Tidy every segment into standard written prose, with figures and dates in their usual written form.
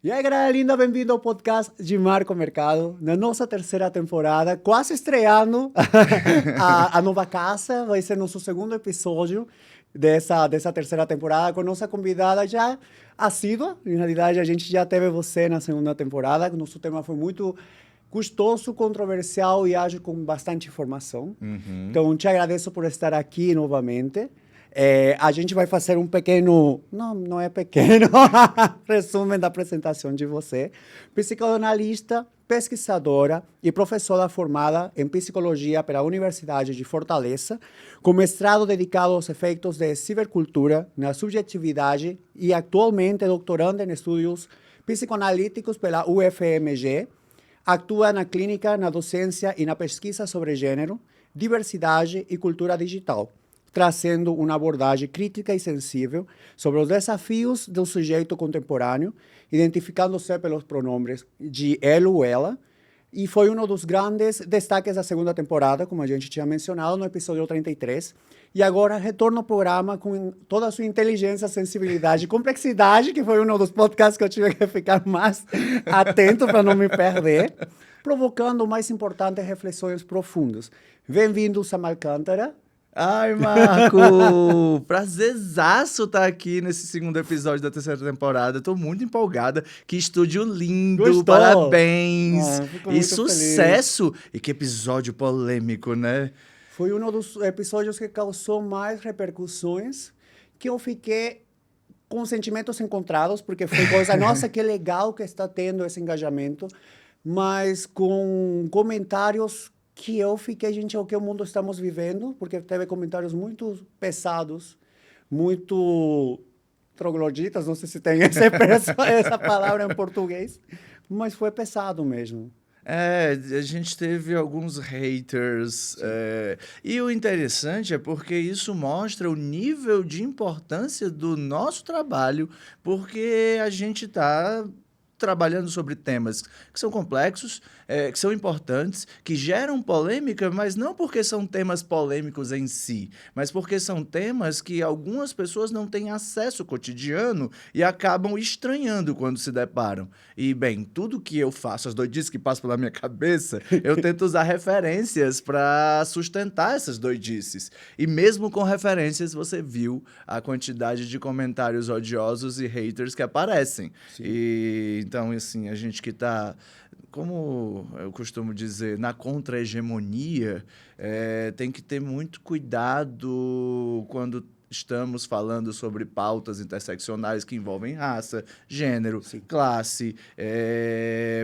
E aí, galera linda, bem-vindo ao podcast de Marco Mercado, na nossa terceira temporada, quase estreando a nova casa, vai ser nosso segundo episódio dessa terceira temporada, com nossa convidada já assídua. Em realidade, a gente já teve você na segunda temporada, nosso tema foi muito custoso, controversial e acho com bastante informação. Então, te agradeço por estar aqui novamente. A gente vai fazer um pequeno, não é pequeno, resumo da apresentação de você. Psicanalista, pesquisadora e professora formada em psicologia pela Universidade de Fortaleza, com mestrado dedicado aos efeitos de cibercultura na subjetividade e atualmente doutoranda em estudos psicoanalíticos pela UFMG. Atua na clínica, na docência e na pesquisa sobre gênero, diversidade e cultura digital, trazendo uma abordagem crítica e sensível sobre os desafios do sujeito contemporâneo, identificando-se pelos pronomes de ele ou ela, e foi um dos grandes destaques da segunda temporada, como a gente tinha mencionado no episódio 33, e agora retorna ao programa com toda a sua inteligência, sensibilidade e complexidade, que foi um dos podcasts que eu tive que ficar mais atento para não me perder, provocando o mais importante, reflexões profundas. Bem-vindo, Sam Alcântara. Ai, Marco! Prazerzaço estar aqui nesse segundo episódio da terceira temporada. Tô muito empolgada. Que estúdio lindo! Gostou? Parabéns! Fico E muito sucesso! feliz. E que episódio polêmico, né? Foi um dos episódios que causou mais repercussões, que eu fiquei com sentimentos encontrados, porque foi coisa, nossa, que legal que está tendo esse engajamento, mas com comentários que eu fiquei, gente, o que o mundo estamos vivendo, porque teve comentários muito pesados, muito trogloditas, não sei se tem essa palavra em português, mas foi pesado mesmo. A gente teve alguns haters. E o interessante é porque isso mostra o nível de importância do nosso trabalho, porque a gente está trabalhando sobre temas que são complexos, que são importantes, que geram polêmica, mas não porque são temas polêmicos em si, mas porque são temas que algumas pessoas não têm acesso cotidiano e acabam estranhando quando se deparam. E, bem, tudo que eu faço, as doidices que passam pela minha cabeça, eu tento usar referências para sustentar essas doidices. E mesmo com referências, você viu a quantidade de comentários odiosos e haters que aparecem. Sim. Então, assim, a gente que está, como eu costumo dizer, na contra-hegemonia, tem que ter muito cuidado quando estamos falando sobre pautas interseccionais que envolvem raça, gênero, Sim. classe,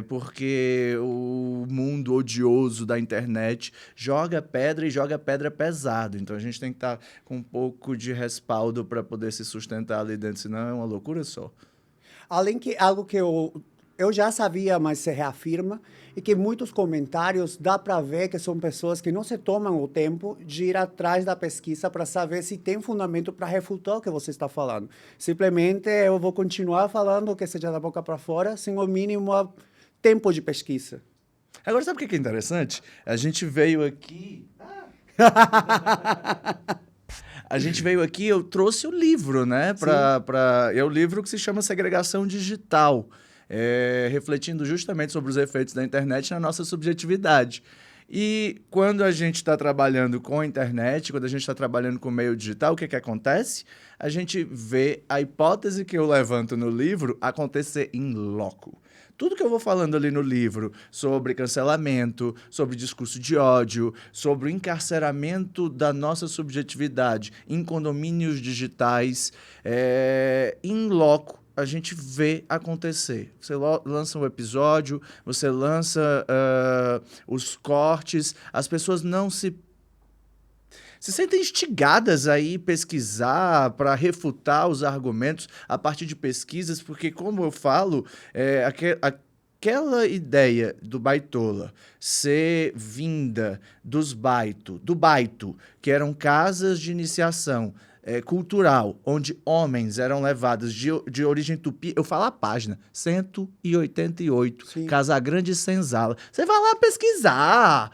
porque o mundo odioso da internet joga pedra e joga pedra pesado. Então, a gente tem que estar com um pouco de respaldo para poder se sustentar ali dentro, senão é uma loucura só. Além que algo que eu já sabia, mas se reafirma, e que muitos comentários dá para ver que são pessoas que não se tomam o tempo de ir atrás da pesquisa para saber se tem fundamento para refutar o que você está falando. Simplesmente eu vou continuar falando o que seja da boca para fora, sem o mínimo tempo de pesquisa. Agora, sabe o que é interessante? A gente veio aqui... eu trouxe o livro, né? É o livro que se chama Segregação Digital, refletindo justamente sobre os efeitos da internet na nossa subjetividade. E quando a gente está trabalhando com a internet, quando a gente está trabalhando com o meio digital, o que acontece? A gente vê a hipótese que eu levanto no livro acontecer in loco. Tudo que eu vou falando ali no livro sobre cancelamento, sobre discurso de ódio, sobre o encarceramento da nossa subjetividade em condomínios digitais, in loco, a gente vê acontecer. Você lança um episódio, você lança os cortes, as pessoas não se sentem instigadas a ir pesquisar para refutar os argumentos a partir de pesquisas, porque, como eu falo, aquela ideia do baitola ser vinda do baito, que eram casas de iniciação cultural, onde homens eram levados de origem tupi, eu falo a página, 188, Sim. Casa Grande e Senzala. Você vai lá pesquisar!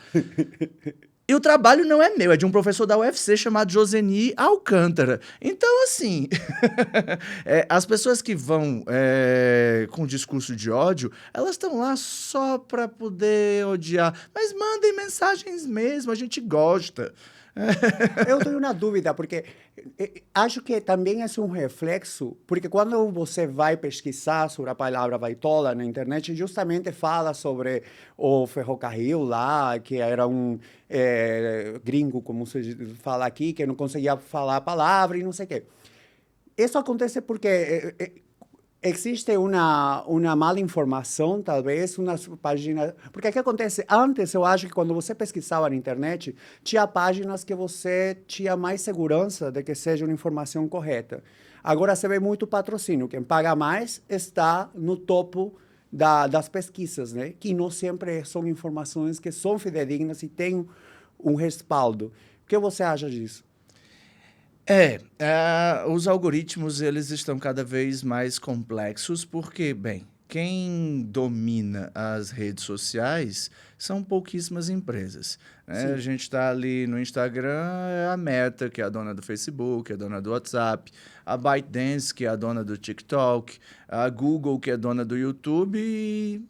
E o trabalho não é meu, é de um professor da UFC chamado Joseni Alcântara. Então, assim, as pessoas que vão com discurso de ódio, elas estão lá só para poder odiar. Mas mandem mensagens mesmo, a gente gosta. Eu tenho uma dúvida, porque acho que também é um reflexo, porque quando você vai pesquisar sobre a palavra baitola na internet, justamente fala sobre o ferrocarril lá, que era um gringo, como se fala aqui, que não conseguia falar a palavra e não sei o quê. Isso acontece porque existe uma mala informação, talvez, umas páginas... Porque o que acontece? Antes, eu acho que quando você pesquisava na internet, tinha páginas que você tinha mais segurança de que seja uma informação correta. Agora, você vê muito patrocínio. Quem paga mais está no topo das pesquisas, né? Que não sempre são informações que são fidedignas e têm um respaldo. O que você acha disso? Os algoritmos eles estão cada vez mais complexos porque, bem, quem domina as redes sociais são pouquíssimas empresas, né? A gente está ali no Instagram, é a Meta, que é a dona do Facebook, é a dona do WhatsApp, a ByteDance, que é a dona do TikTok, a Google, que é dona do YouTube e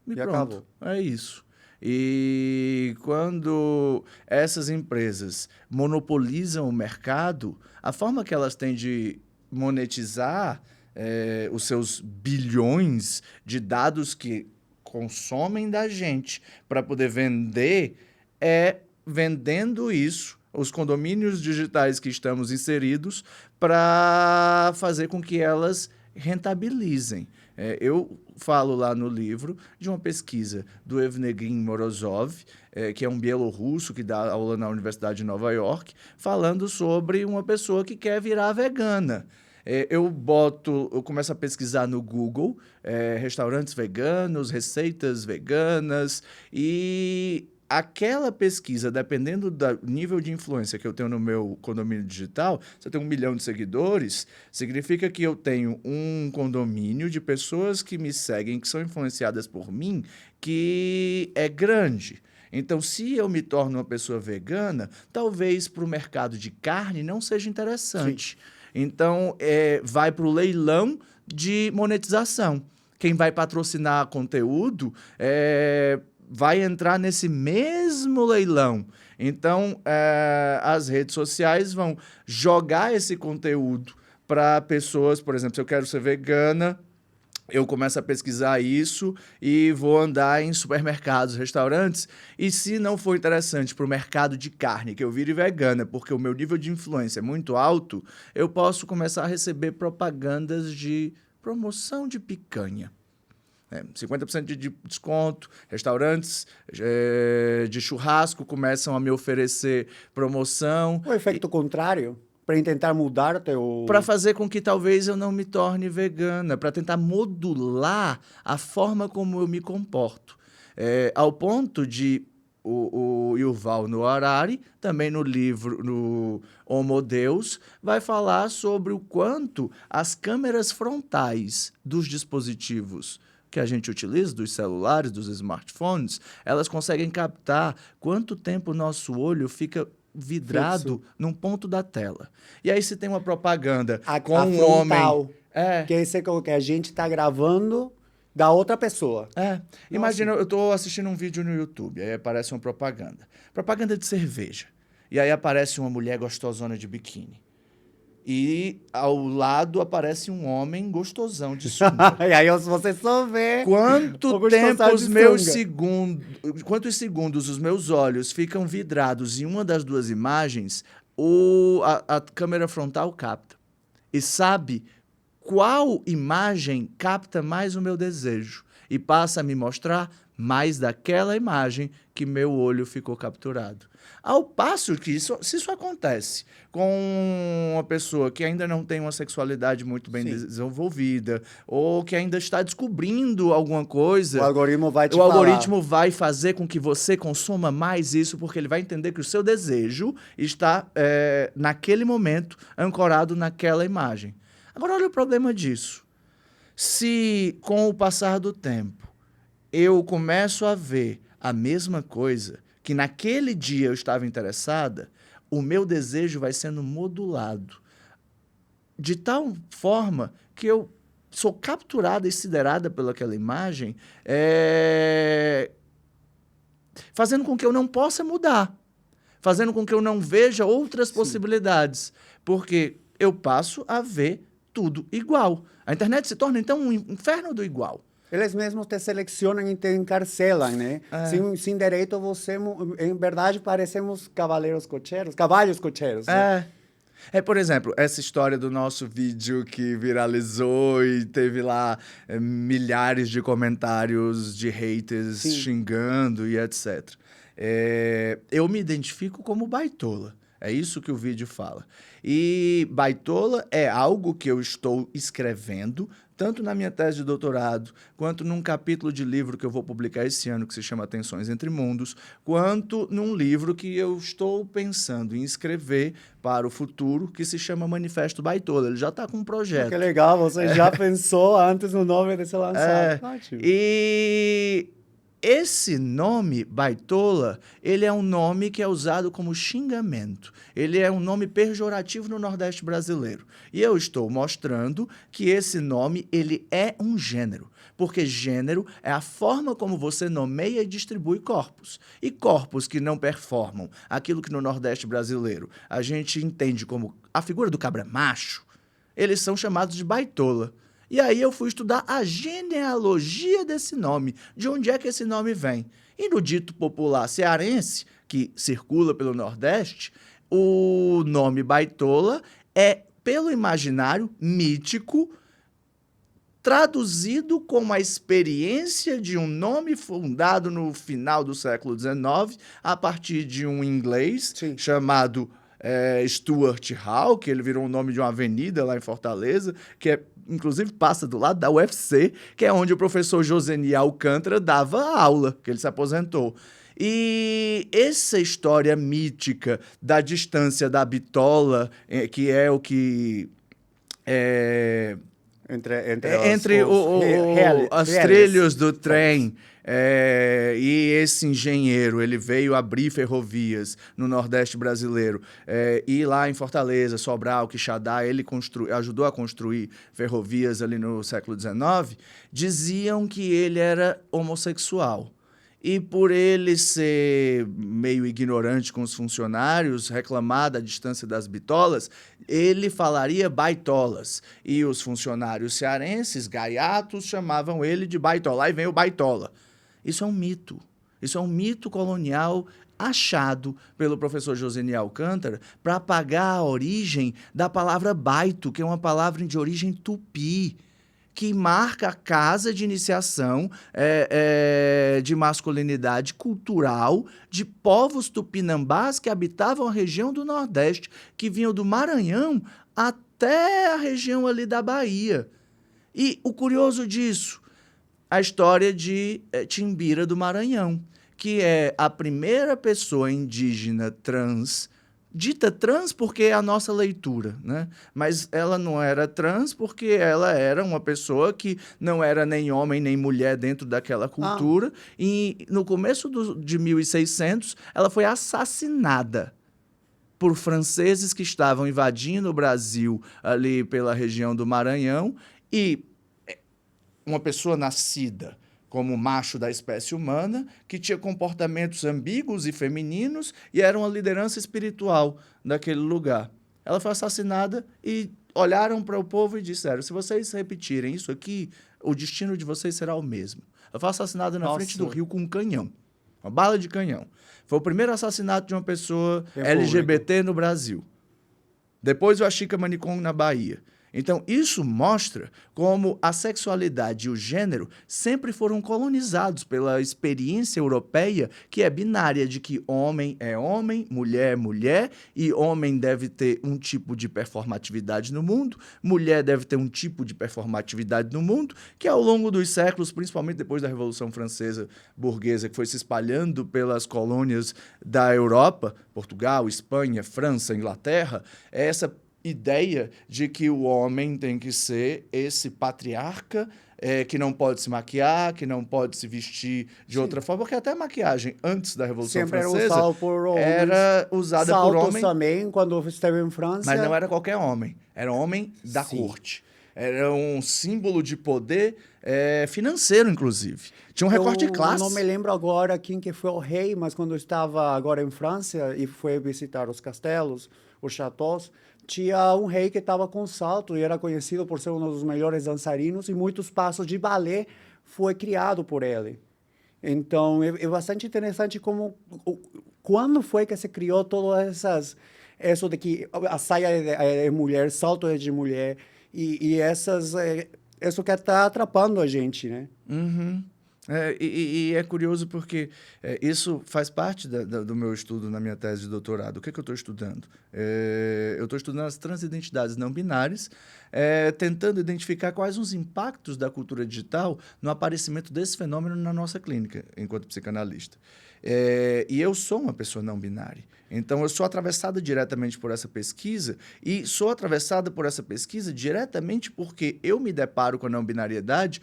pronto. Acabou. É isso. E quando essas empresas monopolizam o mercado, a forma que elas têm de monetizar os seus bilhões de dados que consomem da gente para poder vender é vendendo isso, os condomínios digitais que estamos inseridos, para fazer com que elas rentabilizem. Eu falo lá no livro de uma pesquisa do Evgeny Morozov, que é um bielorrusso que dá aula na Universidade de Nova York, falando sobre uma pessoa que quer virar vegana. Eu começo a pesquisar no Google restaurantes veganos, receitas veganas, e aquela pesquisa, dependendo do nível de influência que eu tenho no meu condomínio digital, se eu tenho 1 milhão de seguidores, significa que eu tenho um condomínio de pessoas que me seguem, que são influenciadas por mim, que é grande. Então, se eu me torno uma pessoa vegana, talvez para o mercado de carne não seja interessante. Sim. Então, vai para o leilão de monetização. Quem vai patrocinar conteúdo vai entrar nesse mesmo leilão. Então, as redes sociais vão jogar esse conteúdo para pessoas, por exemplo, se eu quero ser vegana, eu começo a pesquisar isso e vou andar em supermercados, restaurantes, e se não for interessante para o mercado de carne, que eu vire vegana, porque o meu nível de influência é muito alto, eu posso começar a receber propagandas de promoção de picanha. 50% de desconto, restaurantes de churrasco começam a me oferecer promoção. O efeito contrário, para tentar mudar o teu... Para fazer com que talvez eu não me torne vegana, para tentar modular a forma como eu me comporto. Ao ponto de o Yuval Noah Harari, também no livro, no Homo Deus, vai falar sobre o quanto as câmeras frontais dos dispositivos que a gente utiliza, dos celulares, dos smartphones, elas conseguem captar quanto tempo o nosso olho fica vidrado num ponto da tela. E aí se tem uma propaganda com um frontal, homem... que é que a gente está gravando da outra pessoa. Imagina, eu estou assistindo um vídeo no YouTube, aí aparece uma propaganda. Propaganda de cerveja. E aí aparece uma mulher gostosona de biquíni. E ao lado aparece um homem gostosão de sunga. E aí você só vê... Quantos segundos os meus olhos ficam vidrados em uma das duas imagens, a câmera frontal capta. E sabe qual imagem capta mais o meu desejo. E passa a me mostrar mais daquela imagem que meu olho ficou capturado. Ao passo que, se isso acontece com uma pessoa que ainda não tem uma sexualidade muito bem desenvolvida, ou que ainda está descobrindo alguma coisa... O algoritmo vai te falar. O algoritmo vai fazer com que você consuma mais isso, porque ele vai entender que o seu desejo está, naquele momento, ancorado naquela imagem. Agora, olha o problema disso. Se, com o passar do tempo, eu começo a ver a mesma coisa que naquele dia eu estava interessada, o meu desejo vai sendo modulado de tal forma que eu sou capturada e siderada pelaquela imagem, fazendo com que eu não possa mudar, fazendo com que eu não veja outras possibilidades, porque eu passo a ver tudo igual. A internet se torna, então, um inferno do igual. Eles mesmos te selecionam e te encarcelam, né? Sem direito, você, em verdade, parecemos cavalhos cocheiros, né? Por exemplo, essa história do nosso vídeo que viralizou e teve lá milhares de comentários de haters xingando e etc. Eu me identifico como baitola. É isso que o vídeo fala. E baitola é algo que eu estou escrevendo, tanto na minha tese de doutorado, quanto num capítulo de livro que eu vou publicar esse ano, que se chama Tensões entre Mundos, quanto num livro que eu estou pensando em escrever para o futuro, que se chama Manifesto Baitola. Ele já está com um projeto. Que legal, você já pensou antes no nome de ser lançado. E esse nome, baitola, ele é um nome que é usado como xingamento. Ele é um nome pejorativo no Nordeste brasileiro. E eu estou mostrando que esse nome, ele é um gênero. Porque gênero é a forma como você nomeia e distribui corpos. E corpos que não performam aquilo que no Nordeste brasileiro a gente entende como a figura do cabra macho, eles são chamados de baitola. E aí eu fui estudar a genealogia desse nome, de onde é que esse nome vem. E no dito popular cearense, que circula pelo Nordeste, o nome baitola é, pelo imaginário mítico, traduzido como a experiência de um nome fundado no final do século XIX, a partir de um inglês chamado Stuart Hall, que ele virou o nome de uma avenida lá em Fortaleza, que inclusive passa do lado da UFC, que é onde o professor Joseni Alcântara dava aula, que ele se aposentou. E essa história mítica da distância da bitola, que é o que... Entre os trilhos do trem, e esse engenheiro, ele veio abrir ferrovias no Nordeste brasileiro, e lá em Fortaleza, Sobral, Quixadá, ele ajudou a construir ferrovias ali no século XIX, diziam que ele era homossexual. E por ele ser meio ignorante com os funcionários, reclamar da distância das bitolas, ele falaria baitolas. E os funcionários cearenses, gaiatos, chamavam ele de baitola. Aí vem o baitola. Isso é um mito. Isso é um mito colonial achado pelo professor Joseni Alcântara para apagar a origem da palavra baito, que é uma palavra de origem tupi, que marca a casa de iniciação de masculinidade cultural de povos tupinambás que habitavam a região do Nordeste, que vinham do Maranhão até a região ali da Bahia. E o curioso disso, a história de Timbira do Maranhão, que é a primeira pessoa indígena trans, dita trans porque é a nossa leitura, né? Mas ela não era trans porque ela era uma pessoa que não era nem homem nem mulher dentro daquela cultura. E no começo de 1600, ela foi assassinada por franceses que estavam invadindo o Brasil ali pela região do Maranhão, e uma pessoa nascida como macho da espécie humana, que tinha comportamentos ambíguos e femininos e era uma liderança espiritual daquele lugar. Ela foi assassinada e olharam para o povo e disseram: se vocês repetirem isso aqui, o destino de vocês será o mesmo. Ela foi assassinada na frente do rio com um canhão, uma bala de canhão. Foi o primeiro assassinato de uma pessoa LGBT no Brasil. Depois o Achica Manicom na Bahia. Então, isso mostra como a sexualidade e o gênero sempre foram colonizados pela experiência europeia, que é binária, de que homem é homem, mulher é mulher, e homem deve ter um tipo de performatividade no mundo, mulher deve ter um tipo de performatividade no mundo, que ao longo dos séculos, principalmente depois da Revolução Francesa burguesa, que foi se espalhando pelas colônias da Europa, Portugal, Espanha, França, Inglaterra, essa ideia de que o homem tem que ser esse patriarca que não pode se maquiar, que não pode se vestir de Sim. outra forma, porque até a maquiagem antes da Revolução Sempre era Francesa usado por homens. era usada por Saltos homem, também, quando esteve em mas não França. era qualquer homem, era homem da Sim. corte. Era um símbolo de poder financeiro, inclusive. Tinha um recorte de Eu classe. não me lembro agora quem que foi o rei, mas quando eu estava agora em França e fui visitar os castelos, os châteaux, tinha um rei que estava com salto e era conhecido por ser um dos melhores dançarinos e muitos passos de balé foi criado por ele. Então, é bastante interessante como quando foi que se criou todas isso de que a saia é mulher, salto é de mulher e isso que está atrapalhando a gente, né? Uhum. E é curioso porque isso faz parte do meu estudo na minha tese de doutorado. O que eu estou estudando? Eu estou estudando as transidentidades não binárias, tentando identificar quais os impactos da cultura digital no aparecimento desse fenômeno na nossa clínica, enquanto psicanalista. E eu sou uma pessoa não binária. Então, eu sou atravessada diretamente por essa pesquisa e sou atravessada por essa pesquisa diretamente porque eu me deparo com a não binariedade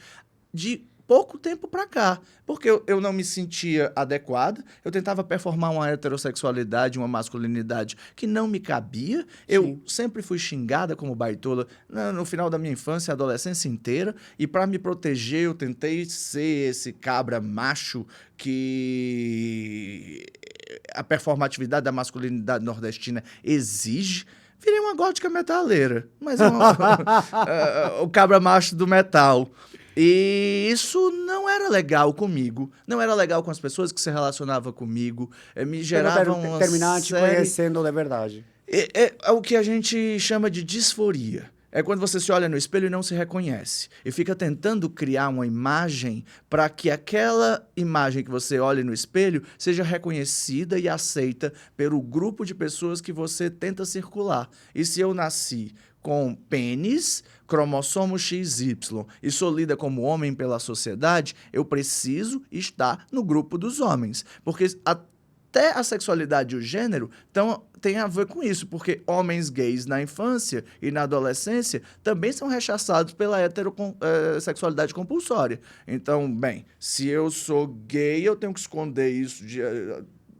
de pouco tempo para cá, porque eu não me sentia adequada, eu tentava performar uma heterossexualidade, uma masculinidade que não me cabia, eu sempre fui xingada como baitola no final da minha infância e adolescência inteira, e para me proteger eu tentei ser esse cabra macho que a performatividade da masculinidade nordestina exige. Virei uma gótica metaleira, mas o cabra macho do metal. E isso não era legal comigo, não era legal com as pessoas que se relacionavam comigo, me gerava uma terminar te série... conhecendo de verdade. É o que a gente chama de disforia. É quando você se olha no espelho e não se reconhece. E fica tentando criar uma imagem para que aquela imagem que você olha no espelho seja reconhecida e aceita pelo grupo de pessoas que você tenta circular. E se eu nasci com pênis, cromossomo XY e sou lida como homem pela sociedade, eu preciso estar no grupo dos homens. Porque até a sexualidade e o gênero tem a ver com isso, porque homens gays na infância e na adolescência também são rechaçados pela heterossexualidade compulsória. Então, bem, se eu sou gay, eu tenho que esconder isso de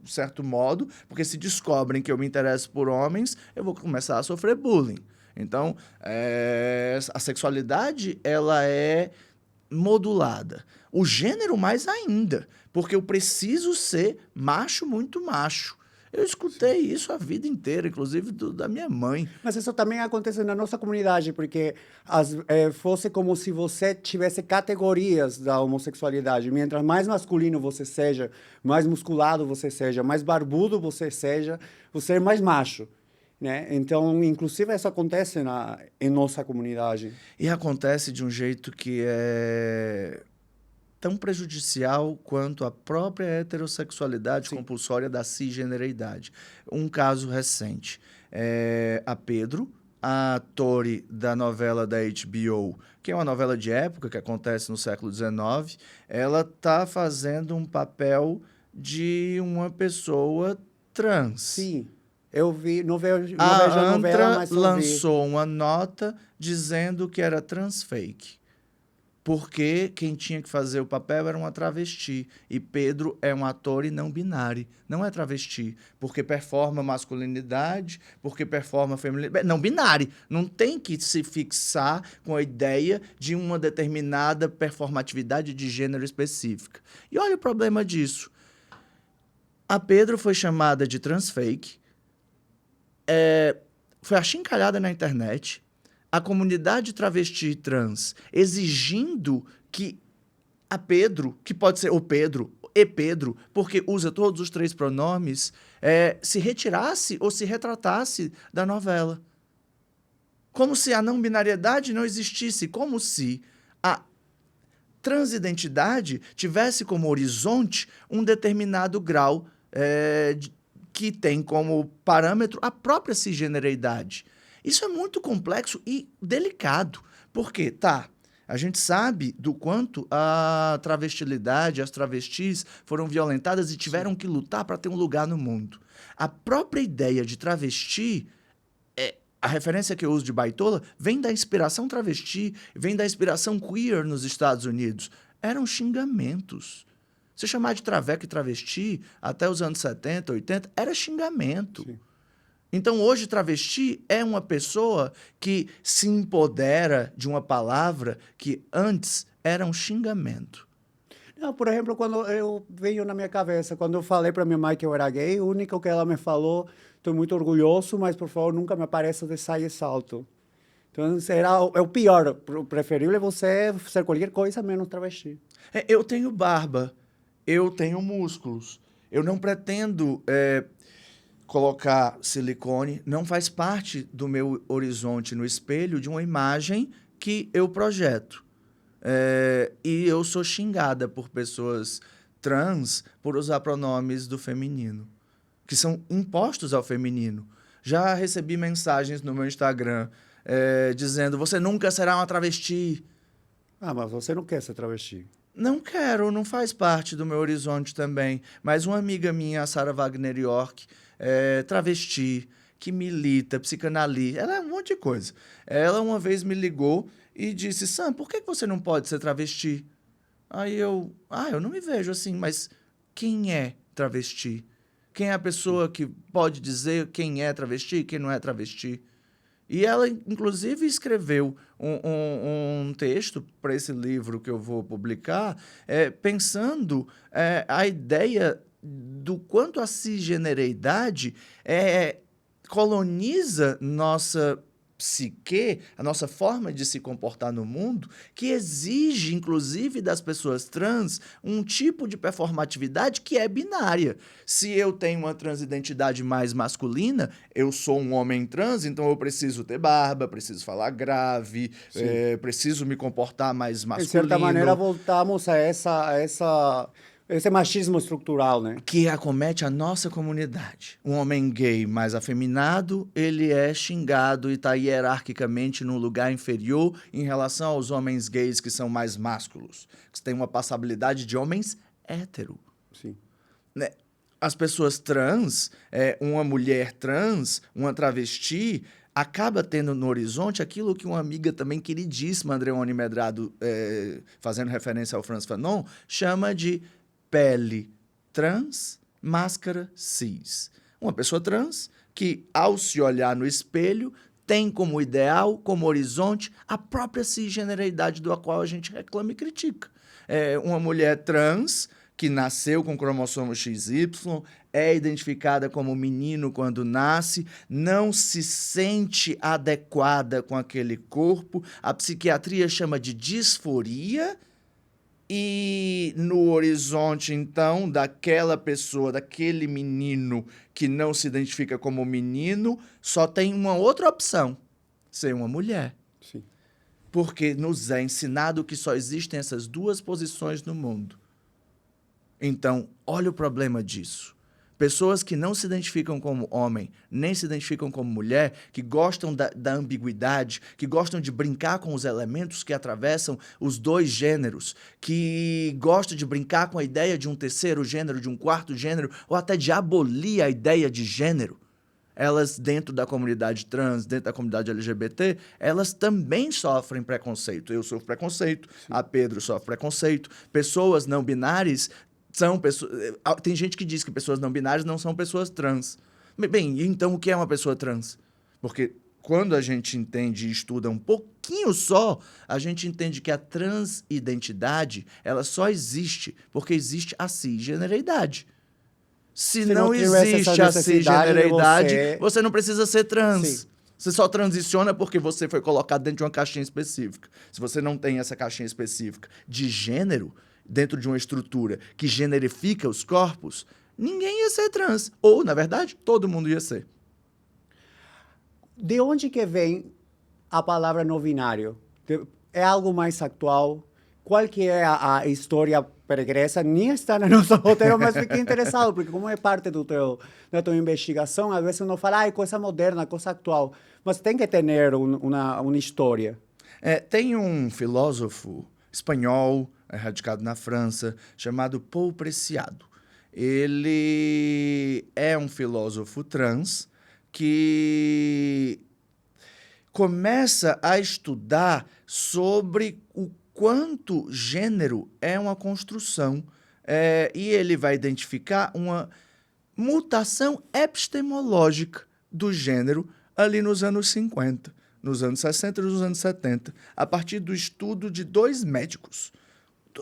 certo modo, porque se descobrem que eu me interesso por homens, eu vou começar a sofrer bullying. Então, a sexualidade, ela é modulada. O gênero mais ainda, porque eu preciso ser macho, muito macho. Eu escutei isso a vida inteira, inclusive da minha mãe. Mas isso também acontece na nossa comunidade, porque fosse como se você tivesse categorias da homossexualidade. Mientras mais masculino você seja, mais musculado você seja, mais barbudo você seja, você é mais macho. Né? Então, inclusive, isso acontece em nossa comunidade. E acontece de um jeito que é tão prejudicial quanto a própria heterossexualidade compulsória da cisgeneridade. Um caso recente. A Pedro, a Tori da novela da HBO, que é uma novela de época que acontece no século XIX, ela está fazendo um papel de uma pessoa trans. Sim. Eu vi, não vejo a a novela, mas lançou uma nota dizendo que era transfake, porque quem tinha que fazer o papel era uma travesti, e Pedro é um ator e não binário, não é travesti, porque performa masculinidade, porque performa feminilidade, não binário, não tem que se fixar com a ideia de uma determinada performatividade de gênero específica. E olha o problema disso. A Pedro foi chamada de transfake, foi achincalhada na internet, a comunidade travesti e trans exigindo que a Pedro, que pode ser o Pedro e Pedro, porque usa todos os 3 pronomes, se retirasse ou se retratasse da novela. Como se a não-binariedade não existisse, como se a transidentidade tivesse como horizonte um determinado grau que tem como parâmetro a própria cisgeneridade. Isso é muito complexo e delicado, porque, a gente sabe do quanto a travestilidade, as travestis foram violentadas e tiveram que lutar para ter um lugar no mundo. A própria ideia de travesti A referência que eu uso de baitola vem da inspiração travesti, vem da inspiração queer nos Estados Unidos. Eram xingamentos. Se chamar de traveco e travesti, até os anos 70, 80, era xingamento. Sim. Então, hoje, travesti é uma pessoa que se empodera de uma palavra que antes era um xingamento. Não, por exemplo, quando eu venho na minha cabeça, quando eu falei para minha mãe que eu era gay, o único que ela me falou, estou muito orgulhoso, mas por favor nunca me apareça de saia e salto. Então, é o pior. O preferível é você ser qualquer coisa menos travesti. Eu tenho barba, eu tenho músculos. Eu não pretendo colocar silicone, não faz parte do meu horizonte no espelho de uma imagem que eu projeto. E eu sou xingada por pessoas trans por usar pronomes do feminino, que são impostos ao feminino. Já recebi mensagens no meu Instagram dizendo: você nunca será uma travesti. Ah, mas você não quer ser travesti. Não quero, não faz parte do meu horizonte também. Mas uma amiga minha, a Sarah Wagner York, travesti, que milita, psicanalista, ela é um monte de coisa. Ela uma vez me ligou e disse: Sam, por que você não pode ser travesti? Aí eu não me vejo assim, mas quem é travesti? Quem é a pessoa que pode dizer quem é travesti e quem não é travesti? E ela, inclusive, escreveu um texto para esse livro que eu vou publicar, pensando a ideia do quanto a cisgeneridade coloniza nossa psique, a nossa forma de se comportar no mundo, que exige, inclusive, das pessoas trans um tipo de performatividade que é binária. Se eu tenho uma transidentidade mais masculina, eu sou um homem trans, então eu preciso ter barba, preciso falar grave, preciso me comportar mais masculino. De certa maneira, voltamos a esse machismo estrutural, né? Que acomete a nossa comunidade. Um homem gay mais afeminado, ele é xingado e está hierarquicamente num lugar inferior em relação aos homens gays que são mais másculos, que têm uma passabilidade de homens hétero. Sim. Né? As pessoas trans, uma mulher trans, uma travesti, acaba tendo no horizonte aquilo que uma amiga também queridíssima, Andreone Medrado, fazendo referência ao Frantz Fanon, chama de pele trans, máscara cis. Uma pessoa trans que, ao se olhar no espelho, tem como ideal, como horizonte, a própria cisgeneridade do qual a gente reclama e critica. Uma mulher trans que nasceu com cromossomo XY, é identificada como menino quando nasce, não se sente adequada com aquele corpo, a psiquiatria chama de disforia. E no horizonte, então, daquela pessoa, daquele menino que não se identifica como menino, só tem uma outra opção: ser uma mulher. Sim. Porque nos é ensinado que só existem essas duas posições no mundo. Então, olha o problema disso. Pessoas que não se identificam como homem, nem se identificam como mulher, que gostam da ambiguidade, que gostam de brincar com os elementos que atravessam os dois gêneros, que gostam de brincar com a ideia de um terceiro gênero, de um quarto gênero, ou até de abolir a ideia de gênero. Elas, dentro da comunidade trans, dentro da comunidade LGBT, elas também sofrem preconceito. Eu sofro preconceito, a Pedro sofre preconceito, pessoas não binárias são pessoas. Tem gente que diz que pessoas não binárias não são pessoas trans. Bem, então o que é uma pessoa trans? Porque quando a gente entende e estuda um pouquinho só, a gente entende que a transidentidade ela só existe porque existe a cisgeneridade. Se não existe a cisgeneridade, você não precisa ser trans. Sim. Você só transiciona porque você foi colocado dentro de uma caixinha específica. Se você não tem essa caixinha específica de gênero, dentro de uma estrutura que generifica os corpos, ninguém ia ser trans. Ou, na verdade, todo mundo ia ser. De onde que vem a palavra não binário? É algo mais atual? Qual que é a história pregressa? Nem está no nosso roteiro, mas fiquei interessado, porque como é parte da tua investigação, às vezes uno fala, coisa moderna, coisa atual, mas tem que ter uma história. Tem um filósofo espanhol, radicado na França, chamado Paul Preciado. Ele é um filósofo trans que começa a estudar sobre o quanto gênero é uma construção, e ele vai identificar uma mutação epistemológica do gênero ali nos anos 50, nos anos 60 e nos anos 70, a partir do estudo de dois médicos.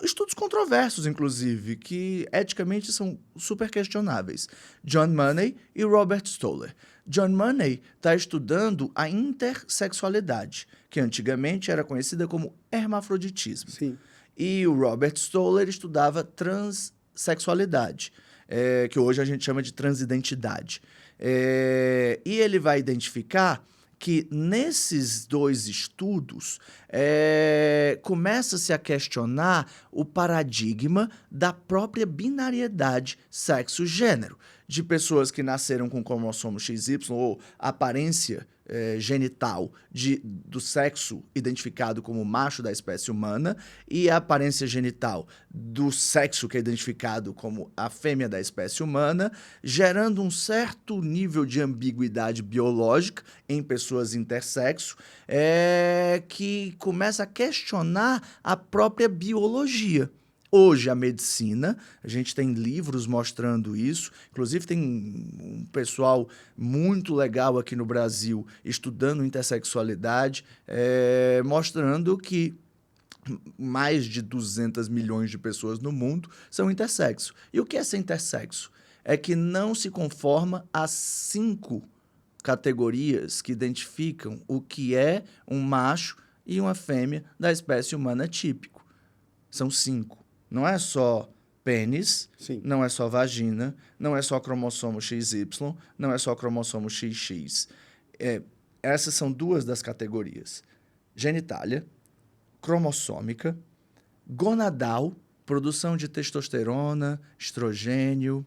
Estudos controversos, inclusive, que eticamente são super questionáveis. John Money e Robert Stoller. John Money está estudando a intersexualidade, que antigamente era conhecida como hermafroditismo. Sim. E o Robert Stoller estudava transexualidade, que hoje a gente chama de transidentidade. E ele vai identificar que nesses dois estudos começa-se a questionar o paradigma da própria binariedade sexo-gênero, de pessoas que nasceram com cromossomo XY ou aparência genital do sexo identificado como macho da espécie humana e a aparência genital do sexo que é identificado como a fêmea da espécie humana, gerando um certo nível de ambiguidade biológica em pessoas intersexo, que começa a questionar a própria biologia. Hoje, a medicina, a gente tem livros mostrando isso, inclusive tem um pessoal muito legal aqui no Brasil estudando intersexualidade, mostrando que mais de 200 milhões de pessoas no mundo são intersexo. E o que é ser intersexo? É que não se conforma a 5 categorias que identificam o que é um macho e uma fêmea da espécie humana típico. São 5. Não é só pênis, Sim. não é só vagina, não é só cromossomo XY, não é só cromossomo XX. Essas são 2 das categorias. Genitália, cromossômica, gonadal, produção de testosterona, estrogênio,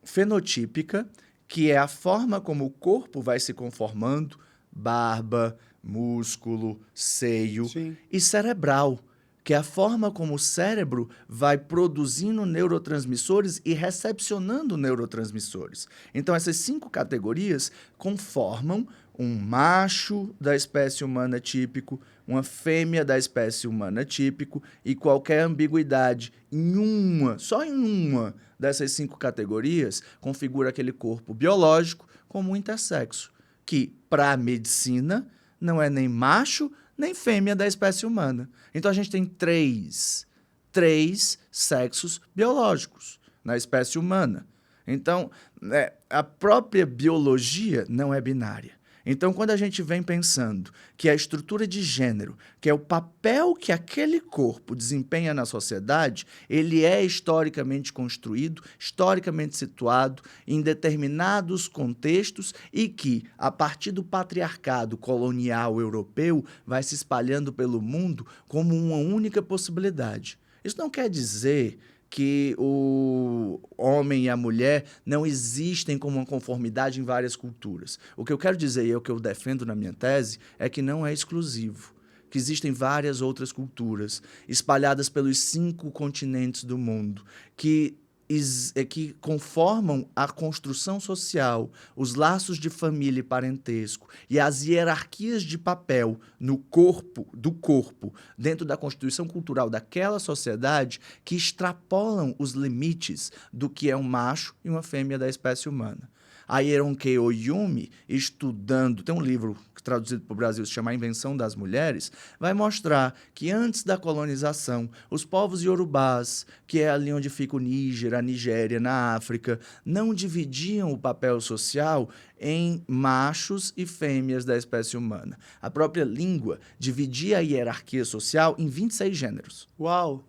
fenotípica, que é a forma como o corpo vai se conformando, barba, músculo, seio, Sim. e cerebral, que é a forma como o cérebro vai produzindo neurotransmissores e recepcionando neurotransmissores. Então, essas 5 categorias conformam um macho da espécie humana típico, uma fêmea da espécie humana típico, e qualquer ambiguidade só em uma dessas 5 categorias configura aquele corpo biológico como um intersexo, que, para a medicina, não é nem macho nem fêmea da espécie humana. Então, a gente tem três sexos biológicos na espécie humana. Então, a própria biologia não é binária. Então, quando a gente vem pensando que a estrutura de gênero, que é o papel que aquele corpo desempenha na sociedade, ele é historicamente construído, historicamente situado em determinados contextos e que, a partir do patriarcado colonial europeu, vai se espalhando pelo mundo como uma única possibilidade. Isso não quer dizer que o homem e a mulher não existem como uma conformidade em várias culturas. O que eu quero dizer, e é o que eu defendo na minha tese, é que não é exclusivo, que existem várias outras culturas espalhadas pelos 5 continentes do mundo, que conformam a construção social, os laços de família e parentesco e as hierarquias de papel do corpo, dentro da constituição cultural daquela sociedade, que extrapolam os limites do que é um macho e uma fêmea da espécie humana. A Yeronkei Oyumi, estudando, tem um livro traduzido para o Brasil, se chama A Invenção das Mulheres, vai mostrar que antes da colonização, os povos iorubás, que é ali onde fica o Níger, a Nigéria, na África, não dividiam o papel social em machos e fêmeas da espécie humana. A própria língua dividia a hierarquia social em 26 gêneros. Uau!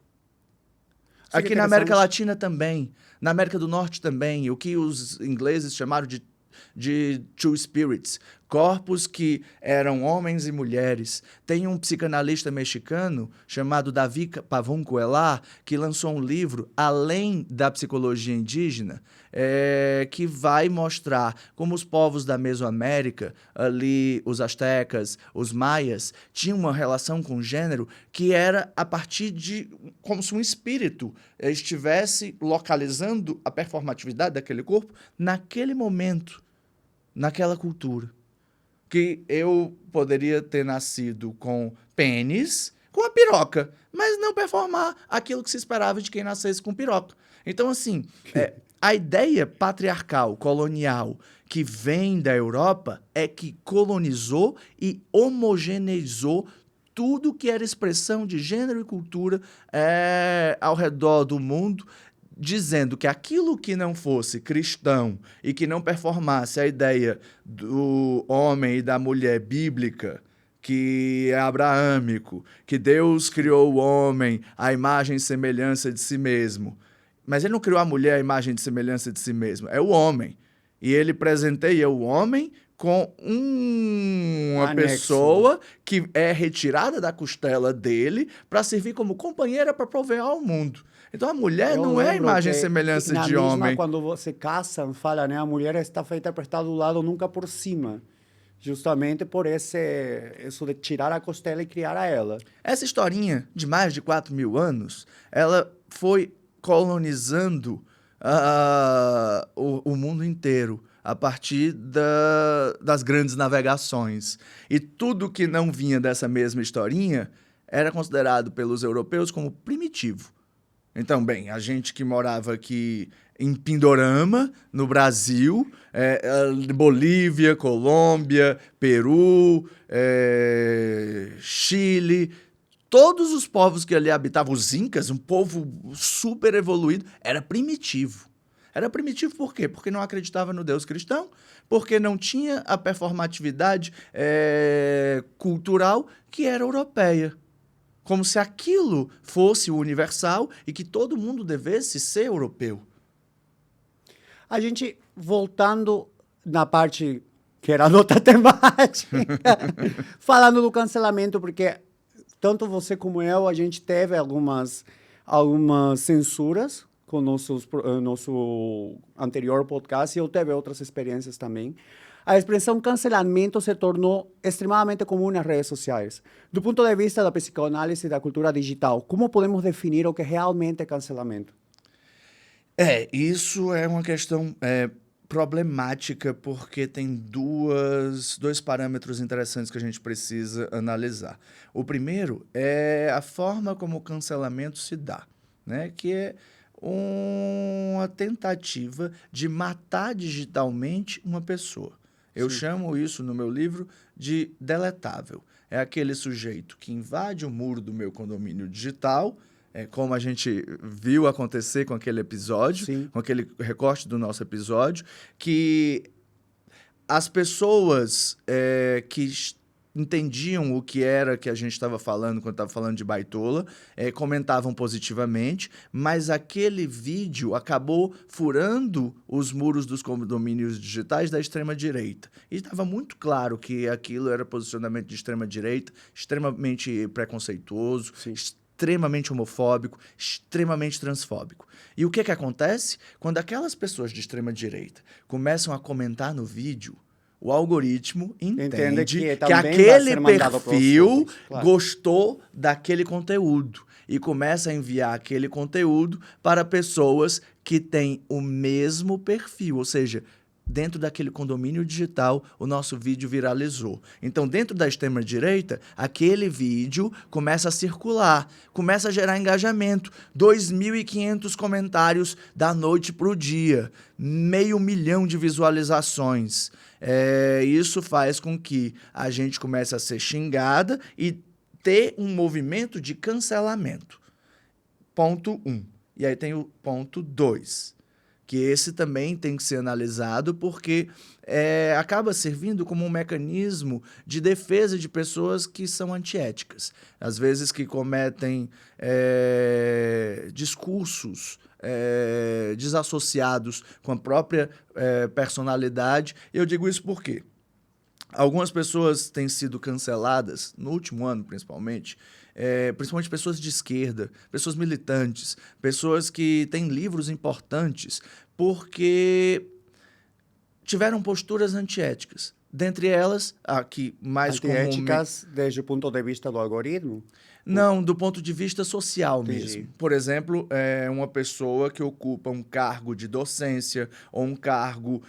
Aqui na América Latina também, na América do Norte também, o que os ingleses chamaram de two spirits, corpos que eram homens e mulheres. Tem um psicanalista mexicano chamado David Pavón Coellar, que lançou um livro, Além da Psicologia Indígena, que vai mostrar como os povos da Mesoamérica, ali os astecas, os maias, tinham uma relação com o gênero que era a partir de como se um espírito estivesse localizando a performatividade daquele corpo naquele momento, naquela cultura. que eu poderia ter nascido com pênis, com a piroca, mas não performar aquilo que se esperava de quem nascesse com piroca. Então, assim, a ideia patriarcal, colonial, que vem da Europa é que colonizou e homogeneizou tudo que era expressão de gênero e cultura ao redor do mundo, dizendo que aquilo que não fosse cristão e que não performasse a ideia do homem e da mulher bíblica, que é abraâmico, que Deus criou o homem à imagem e semelhança de si mesmo. Mas ele não criou a mulher à imagem e semelhança de si mesmo, é o homem. E ele presenteia o homem com uma pessoa que é retirada da costela dele para servir como companheira para prover ao mundo. Então a mulher não é a imagem e semelhança de homem. Quando você casa, fala, né? A mulher está feita para estar do lado, nunca por cima. Justamente por isso de tirar a costela e criar a ela. Essa historinha de mais de 4.000 anos, ela foi colonizando o mundo inteiro a partir das grandes navegações. E tudo que não vinha dessa mesma historinha era considerado pelos europeus como primitivo. Então, bem, a gente que morava aqui em Pindorama, no Brasil, Bolívia, Colômbia, Peru, Chile, todos os povos que ali habitavam, os incas, um povo super evoluído, era primitivo. Era primitivo por quê? Porque não acreditava no Deus cristão, porque não tinha a performatividade cultural que era europeia. Como se aquilo fosse o universal e que todo mundo devesse ser europeu. A gente, voltando na parte que era a outra temática, falando do cancelamento, porque tanto você como eu, a gente teve algumas censuras com nosso anterior podcast e eu teve outras experiências também. A expressão cancelamento se tornou extremamente comum nas redes sociais. Do ponto de vista da psicoanálise e da cultura digital, como podemos definir o que realmente é cancelamento? Isso é uma questão problemática porque tem dois parâmetros interessantes que a gente precisa analisar. O primeiro é a forma como o cancelamento se dá, né? Que é uma tentativa de matar digitalmente uma pessoa. Eu chamo isso no meu livro de deletável. É aquele sujeito que invade o muro do meu condomínio digital, como a gente viu acontecer com aquele episódio, com aquele recorte do nosso episódio, que as pessoas que entendiam o que era que a gente estava falando quando estava falando de baitola, comentavam positivamente, mas aquele vídeo acabou furando os muros dos condomínios digitais da extrema-direita. E estava muito claro que aquilo era posicionamento de extrema-direita, extremamente preconceituoso, extremamente homofóbico, extremamente transfóbico. E o que acontece? Quando aquelas pessoas de extrema-direita começam a comentar no vídeo, o algoritmo entende que aquele perfil gostou daquele conteúdo e começa a enviar aquele conteúdo para pessoas que têm o mesmo perfil, ou seja, dentro daquele condomínio digital, o nosso vídeo viralizou. Então, dentro da extrema-direita, aquele vídeo começa a circular, começa a gerar engajamento. 2.500 comentários da noite para o dia, 500 mil de visualizações. Isso faz com que a gente comece a ser xingada e ter um movimento de cancelamento. Ponto 1. E aí tem o ponto 2. Que esse também tem que ser analisado porque acaba servindo como um mecanismo de defesa de pessoas que são antiéticas. Às vezes que cometem discursos desassociados com a própria personalidade. Eu digo isso porque algumas pessoas têm sido canceladas, no último ano principalmente pessoas de esquerda, pessoas militantes, pessoas que têm livros importantes, porque tiveram posturas antiéticas. Dentre elas, a que mais comumente... Antiéticas desde o ponto de vista do algoritmo? Não, do ponto de vista social Entendi. mesmo. Por exemplo, uma pessoa que ocupa um cargo de docência, ou um cargo,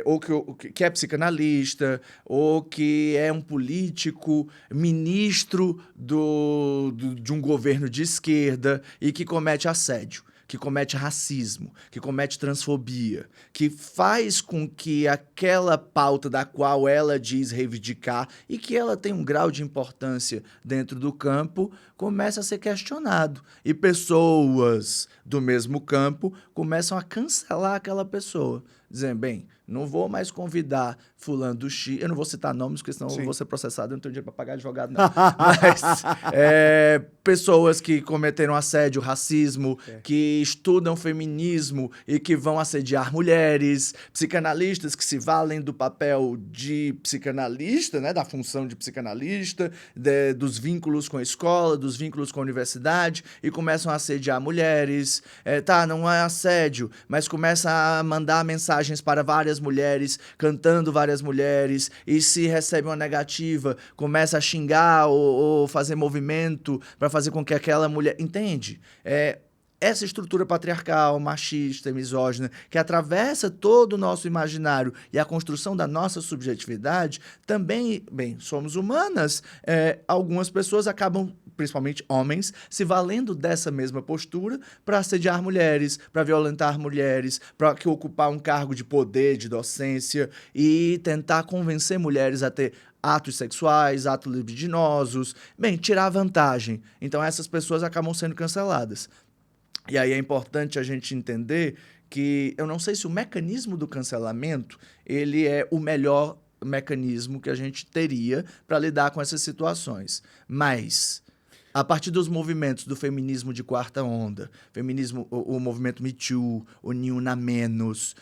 ou que é psicanalista, ou que é um político, ministro de um governo de esquerda e que comete assédio, que comete racismo, que comete transfobia, que faz com que aquela pauta da qual ela diz reivindicar e que ela tem um grau de importância dentro do campo, comece a ser questionado. E pessoas do mesmo campo começam a cancelar aquela pessoa, dizendo, bem, não vou mais convidar fulano do X, eu não vou citar nomes, porque senão eu vou ser processado, eu não tenho dinheiro para pagar advogado, não. Mas pessoas que cometeram assédio, racismo, que estudam feminismo e que vão assediar mulheres, psicanalistas que se valem do papel de psicanalista, né, da função de psicanalista, dos vínculos com a escola, dos vínculos com a universidade, e começam a assediar mulheres. Não é assédio, mas começa a mandar mensagens para várias mulheres, cantando várias mulheres, e se recebe uma negativa, começa a xingar ou fazer movimento para fazer com que aquela mulher... Entende? Essa estrutura patriarcal, machista, misógina, que atravessa todo o nosso imaginário e a construção da nossa subjetividade, também, bem, somos humanas. Algumas pessoas acabam, principalmente homens, se valendo dessa mesma postura para assediar mulheres, para violentar mulheres, para ocupar um cargo de poder, de docência, e tentar convencer mulheres a ter atos sexuais, atos libidinosos, bem, tirar vantagem. Então essas pessoas acabam sendo canceladas. E aí é importante a gente entender que eu não sei se o mecanismo do cancelamento ele é o melhor mecanismo que a gente teria para lidar com essas situações. Mas, a partir dos movimentos do feminismo de quarta onda, o movimento Me Too, o Ni Una Menos,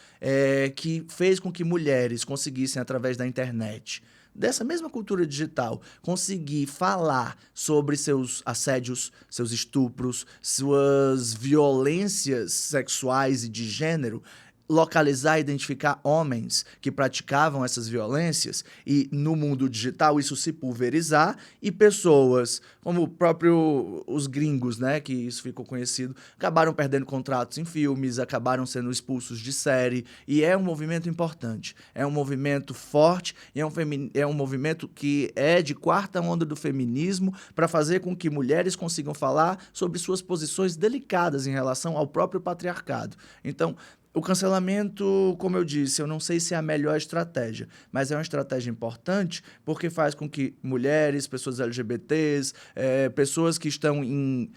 que fez com que mulheres conseguissem, através da internet, dessa mesma cultura digital, conseguir falar sobre seus assédios, seus estupros, suas violências sexuais e de gênero, localizar e identificar homens que praticavam essas violências e, no mundo digital, isso se pulverizar e pessoas, como o próprio os gringos, né, que isso ficou conhecido, acabaram perdendo contratos em filmes, acabaram sendo expulsos de série, e é um movimento importante, é um movimento forte, e é um movimento que é de quarta onda do feminismo para fazer com que mulheres consigam falar sobre suas posições delicadas em relação ao próprio patriarcado. Então, o cancelamento, como eu disse, eu não sei se é a melhor estratégia, mas é uma estratégia importante porque faz com que mulheres, pessoas LGBTs, pessoas que estão em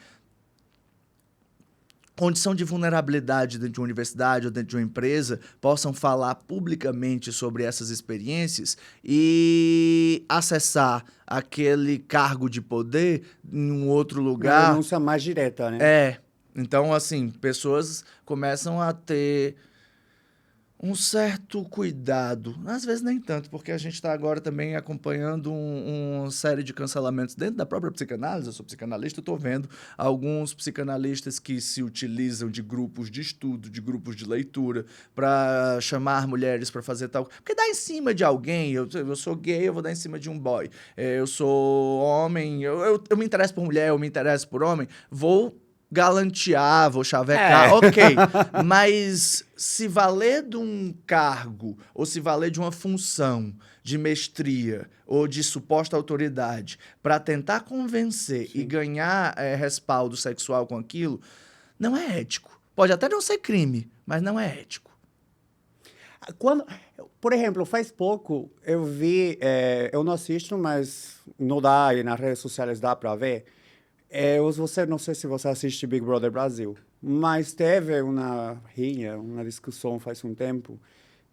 condição de vulnerabilidade dentro de uma universidade ou dentro de uma empresa possam falar publicamente sobre essas experiências e acessar aquele cargo de poder em um outro lugar. Uma denúncia mais direta, né? Então, assim, pessoas começam a ter um certo cuidado, às vezes nem tanto, porque a gente está agora também acompanhando uma série de cancelamentos dentro da própria psicanálise. Eu sou psicanalista, estou vendo alguns psicanalistas que se utilizam de grupos de estudo, de grupos de leitura, para chamar mulheres para fazer tal... Porque dá em cima de alguém, eu sou gay, eu vou dar em cima de um boy. Eu sou homem, eu me interesso por mulher, eu me interesso por homem, vou galantear, vou chavecar, ok. Mas se valer de um cargo, ou se valer de uma função de mestria ou de suposta autoridade para tentar convencer e ganhar respaldo sexual com aquilo, não é ético. Pode até não ser crime, mas não é ético. Por exemplo, faz pouco eu vi, eu não assisto, mas não dá, e nas redes sociais dá para ver. Não sei se você assiste Big Brother Brasil, mas teve uma discussão faz um tempo,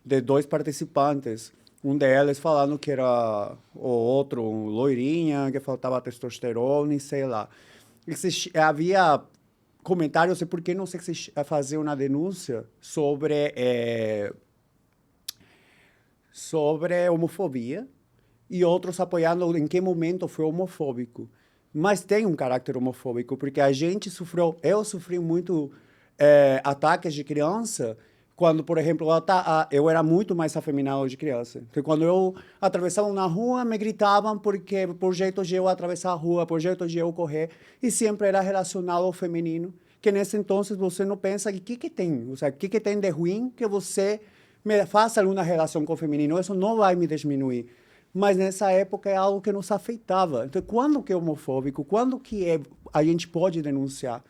de dois participantes. Um deles falando que era o outro loirinha, que faltava testosterona e sei lá. Havia comentários de por que não se fazer uma denúncia sobre homofobia e outros apoiando em que momento foi homofóbico. Mas tem um caráter homofóbico, porque eu sofri muito ataques de criança Quando, por exemplo, eu era muito mais afeminado de criança. Que quando eu atravessava na rua, me gritavam porque por jeito de eu atravessar a rua, por jeito de eu correr, e sempre era relacionado ao feminino. Que nesse entonces você não pensa que tem, o que tem de ruim que você me faça alguma relação com o feminino. Isso não vai me diminuir. Mas nessa época é algo que nos afetava. Então, quando que é homofóbico? Quando que a gente pode denunciar?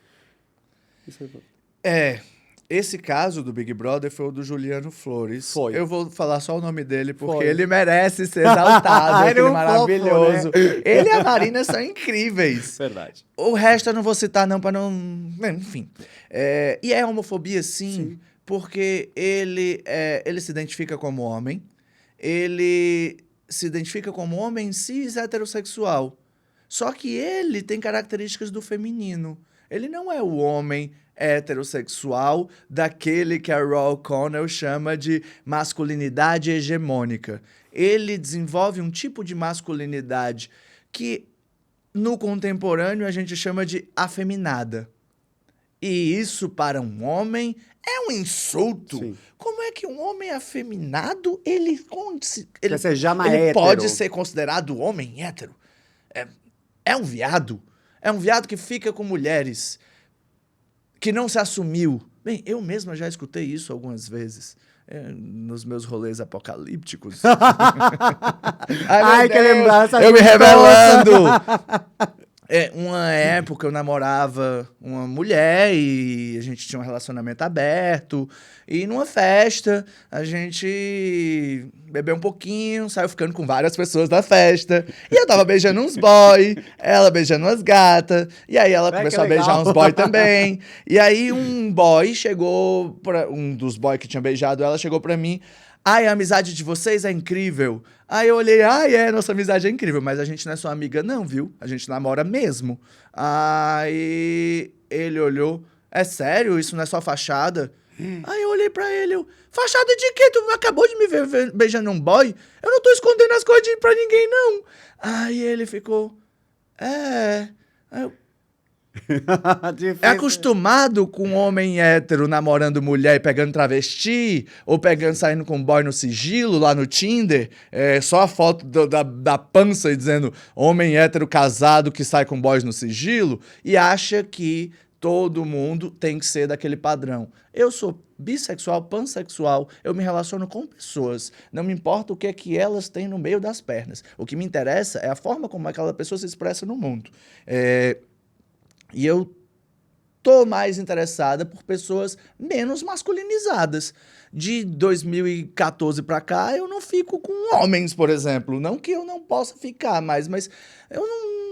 Esse caso do Big Brother foi o do Juliano Flores. Foi. Eu vou falar só o nome dele, porque Foi. ele merece ser exaltado, Ele é aquele um maravilhoso. fofo, né? Ele e a Marina são incríveis. Verdade. O resto eu não vou citar não, para não... Enfim. E é homofobia, sim, porque ele se identifica como homem, ele se identifica como homem cis heterossexual. Só que ele tem características do feminino. Ele não é o homem heterossexual daquele que a Raw Connell chama de masculinidade hegemônica. Ele desenvolve um tipo de masculinidade que, no contemporâneo, a gente chama de afeminada. E isso, para um homem, é um insulto. Sim. Como é que um homem ele hétero. pode ser considerado homem hétero? É um viado. É um viado que fica com mulheres, que não se assumiu. Bem, eu mesma já escutei isso algumas vezes, nos meus rolês apocalípticos. Ai, que lembrança eu me gostosa. revelando. Uma época eu namorava uma mulher e a gente tinha um relacionamento aberto. E numa festa, a gente bebeu um pouquinho, saiu ficando com várias pessoas da festa. E eu tava beijando uns boy, ela beijando umas gatas. E aí ela começou a beijar uns boy também. E aí um boy chegou, um dos boy que tinha beijado ela chegou pra mim. Ai, a amizade de vocês é incrível. Aí eu olhei, nossa amizade é incrível, mas a gente não é só amiga não, viu? A gente namora mesmo. Aí ele olhou, é sério? Isso não é só fachada? Aí eu olhei pra ele, fachada de quê? Tu acabou de me ver beijando um boy? Eu não tô escondendo as coisas pra ninguém, não. Aí ele ficou, Aí eu, é acostumado com homem hétero namorando mulher e pegando travesti, ou saindo com boy no sigilo lá no Tinder, só a foto da pança e dizendo homem hétero casado que sai com boys no sigilo, e acha que todo mundo tem que ser daquele padrão. Eu sou bissexual, pansexual, eu me relaciono com pessoas. Não me importa o que é que elas têm no meio das pernas. O que me interessa é a forma como aquela pessoa se expressa no mundo. E eu tô mais interessada por pessoas menos masculinizadas. De 2014 pra cá, eu não fico com homens, por exemplo. Não que eu não possa ficar, mas eu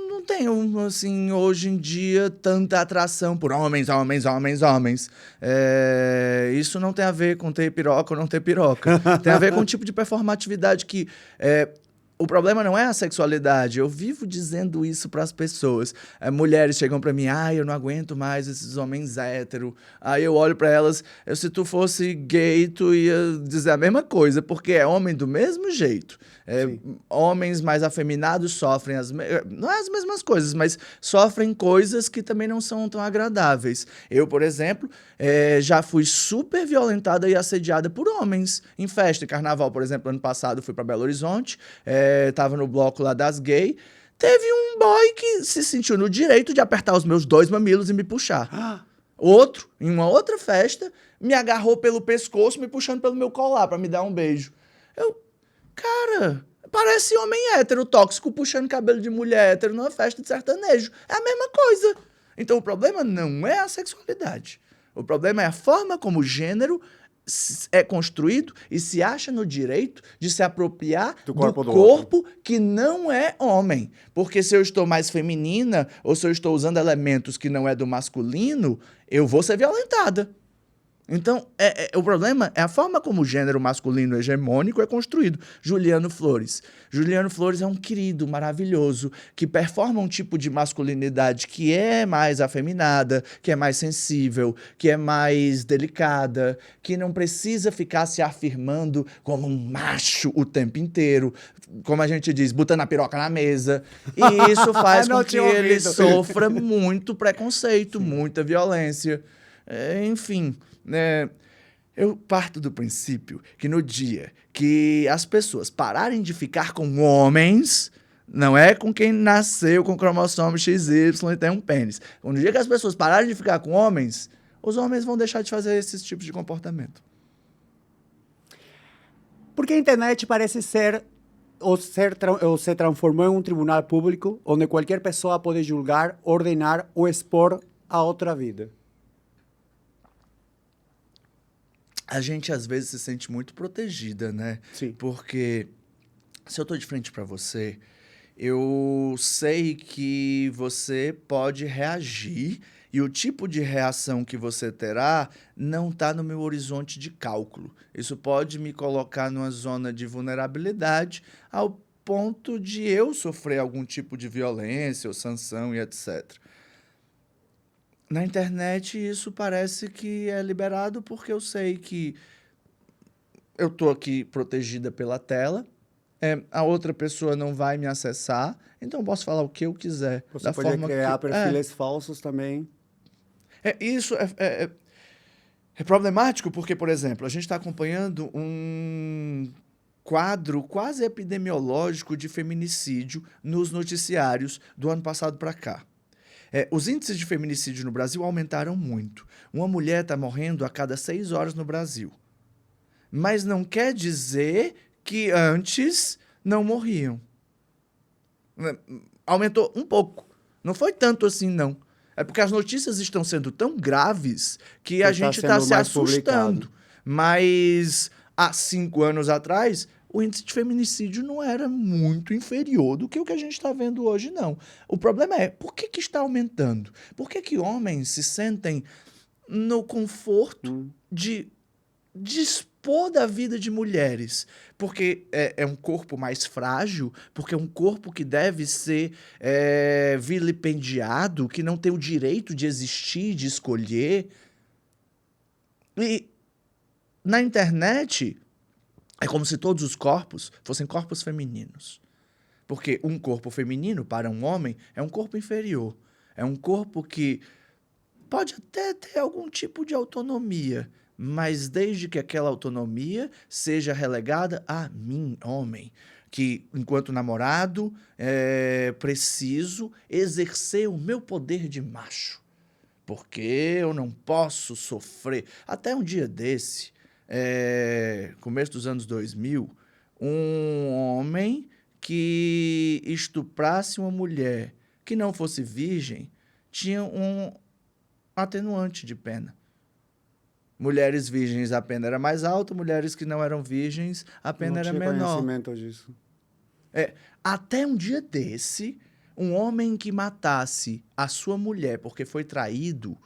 não tenho, assim, hoje em dia, tanta atração por homens. Isso não tem a ver com ter piroca ou não ter piroca. Tem a ver com o tipo de performatividade que... O problema não é a sexualidade. Eu vivo dizendo isso para as pessoas. Mulheres chegam para mim, eu não aguento mais esses homens héteros. Aí eu olho para elas, se tu fosse gay, tu ia dizer a mesma coisa, porque é homem do mesmo jeito. Homens mais afeminados sofrem não é as mesmas coisas, mas sofrem coisas que também não são tão agradáveis. Eu, por exemplo, já fui super violentada e assediada por homens em festa. Em carnaval, por exemplo, ano passado fui para Belo Horizonte, tava no bloco lá das gays. Teve um boy que se sentiu no direito de apertar os meus 2 mamilos e me puxar. Outro, em uma outra festa, me agarrou pelo pescoço, me puxando pelo meu colar pra me dar um beijo. Cara, parece homem hétero tóxico puxando cabelo de mulher hétero numa festa de sertanejo. É a mesma coisa. Então o problema não é a sexualidade. O problema é a forma como o gênero é construído e se acha no direito de se apropriar do corpo que não é homem. Porque se eu estou mais feminina ou se eu estou usando elementos que não é do masculino, eu vou ser violentada. Então, o problema é a forma como o gênero masculino hegemônico é construído. Juliano Flores. Juliano Flores é um querido maravilhoso que performa um tipo de masculinidade que é mais afeminada, que é mais sensível, que é mais delicada, que não precisa ficar se afirmando como um macho o tempo inteiro, como a gente diz, botando a piroca na mesa. E isso faz com que ele sofra muito preconceito, muita violência. Enfim... Eu parto do princípio que no dia que as pessoas pararem de ficar com homens, não é com quem nasceu com cromossomo XY e tem um pênis. No dia que as pessoas pararem de ficar com homens, os homens vão deixar de fazer esses tipos de comportamento. Porque a internet parece ser ou se transformou em um tribunal público onde qualquer pessoa pode julgar, ordenar ou expor a outra vida. A gente às vezes se sente muito protegida, né? Sim. Porque se eu tô de frente para você, eu sei que você pode reagir e o tipo de reação que você terá não está no meu horizonte de cálculo. Isso pode me colocar numa zona de vulnerabilidade ao ponto de eu sofrer algum tipo de violência ou sanção e etc. Na internet, isso parece que é liberado porque eu sei que eu tô aqui protegida pela tela, a outra pessoa não vai me acessar, então eu posso falar o que eu quiser, Você da pode forma criar que... perfis falsos também. Isso é problemático porque, por exemplo, a gente está acompanhando um quadro quase epidemiológico de feminicídio nos noticiários do ano passado para cá. Os índices de feminicídio no Brasil aumentaram muito. Uma mulher está morrendo a cada 6 horas no Brasil. Mas não quer dizer que antes não morriam. Aumentou um pouco. Não foi tanto assim, não. É porque as notícias estão sendo tão graves que a gente está se assustando. Mas há 5 anos atrás, o índice de feminicídio não era muito inferior do que o que a gente está vendo hoje, não. O problema é, por que está aumentando? Por que homens se sentem no conforto de dispor da vida de mulheres? Porque é um corpo mais frágil, porque é um corpo que deve ser vilipendiado, que não tem o direito de existir, de escolher. E na internet é como se todos os corpos fossem corpos femininos. Porque um corpo feminino para um homem é um corpo inferior. É um corpo que pode até ter algum tipo de autonomia, mas desde que aquela autonomia seja relegada a mim, homem, que enquanto namorado preciso exercer o meu poder de macho, porque eu não posso sofrer. Até um dia desse, começo dos anos 2000, um homem que estuprasse uma mulher que não fosse virgem tinha um atenuante de pena. Mulheres virgens, a pena era mais alta, mulheres que não eram virgens, a pena era menor. Não tinha conhecimento disso. Até um dia desse, um homem que matasse a sua mulher porque foi traído,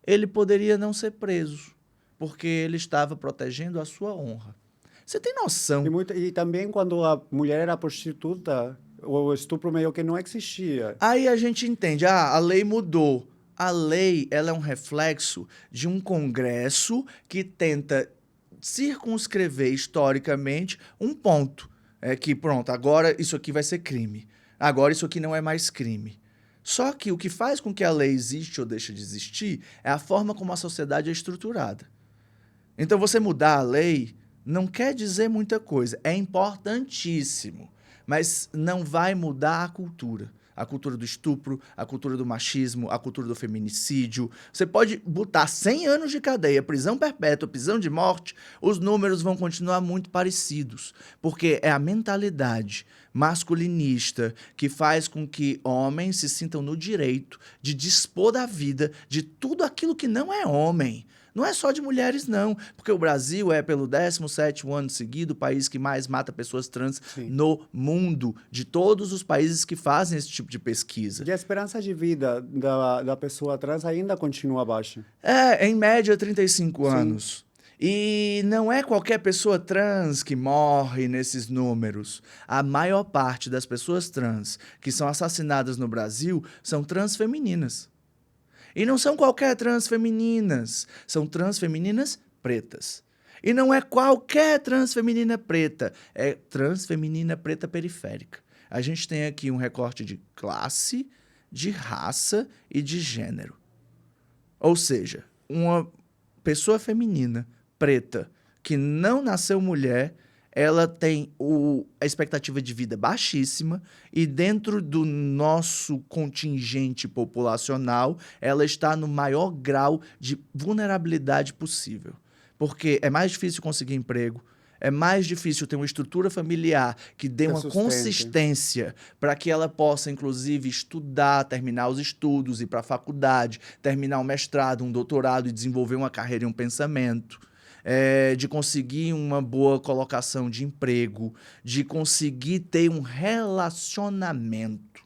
ele poderia não ser preso, porque ele estava protegendo a sua honra. Você tem noção? E também quando a mulher era prostituta, o estupro meio que não existia. Aí a gente entende, a lei mudou. A lei, ela é um reflexo de um Congresso que tenta circunscrever historicamente um ponto. Que pronto, agora isso aqui vai ser crime. Agora isso aqui não é mais crime. Só que o que faz com que a lei existe ou deixe de existir é a forma como a sociedade é estruturada. Então você mudar a lei não quer dizer muita coisa. É importantíssimo, mas não vai mudar a cultura. A cultura do estupro, a cultura do machismo, a cultura do feminicídio. Você pode botar 100 anos de cadeia, prisão perpétua, prisão de morte, os números vão continuar muito parecidos, porque é a mentalidade masculinista que faz com que homens se sintam no direito de dispor da vida de tudo aquilo que não é homem. Não é só de mulheres, não, porque o Brasil é, pelo 17º ano seguido, o país que mais mata pessoas trans no mundo, de todos os países que fazem esse tipo de pesquisa. E a esperança de vida da pessoa trans ainda continua baixa. Em média, 35 anos. E não é qualquer pessoa trans que morre nesses números. A maior parte das pessoas trans que são assassinadas no Brasil são transfemininas. E não são qualquer transfemininas, são transfemininas pretas. E não é qualquer transfeminina preta, é transfeminina preta periférica. A gente tem aqui um recorte de classe, de raça e de gênero. Ou seja, uma pessoa feminina preta que não nasceu mulher, ela tem a expectativa de vida baixíssima e dentro do nosso contingente populacional, ela está no maior grau de vulnerabilidade possível. Porque é mais difícil conseguir emprego, é mais difícil ter uma estrutura familiar que dê uma consistência para que ela possa, inclusive, estudar, terminar os estudos, ir para a faculdade, terminar um mestrado, um doutorado e desenvolver uma carreira e um pensamento. De conseguir uma boa colocação de emprego, de conseguir ter um relacionamento,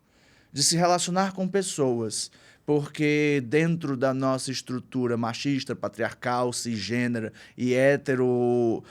de se relacionar com pessoas. Porque dentro da nossa estrutura machista, patriarcal, cisgênera e hétero,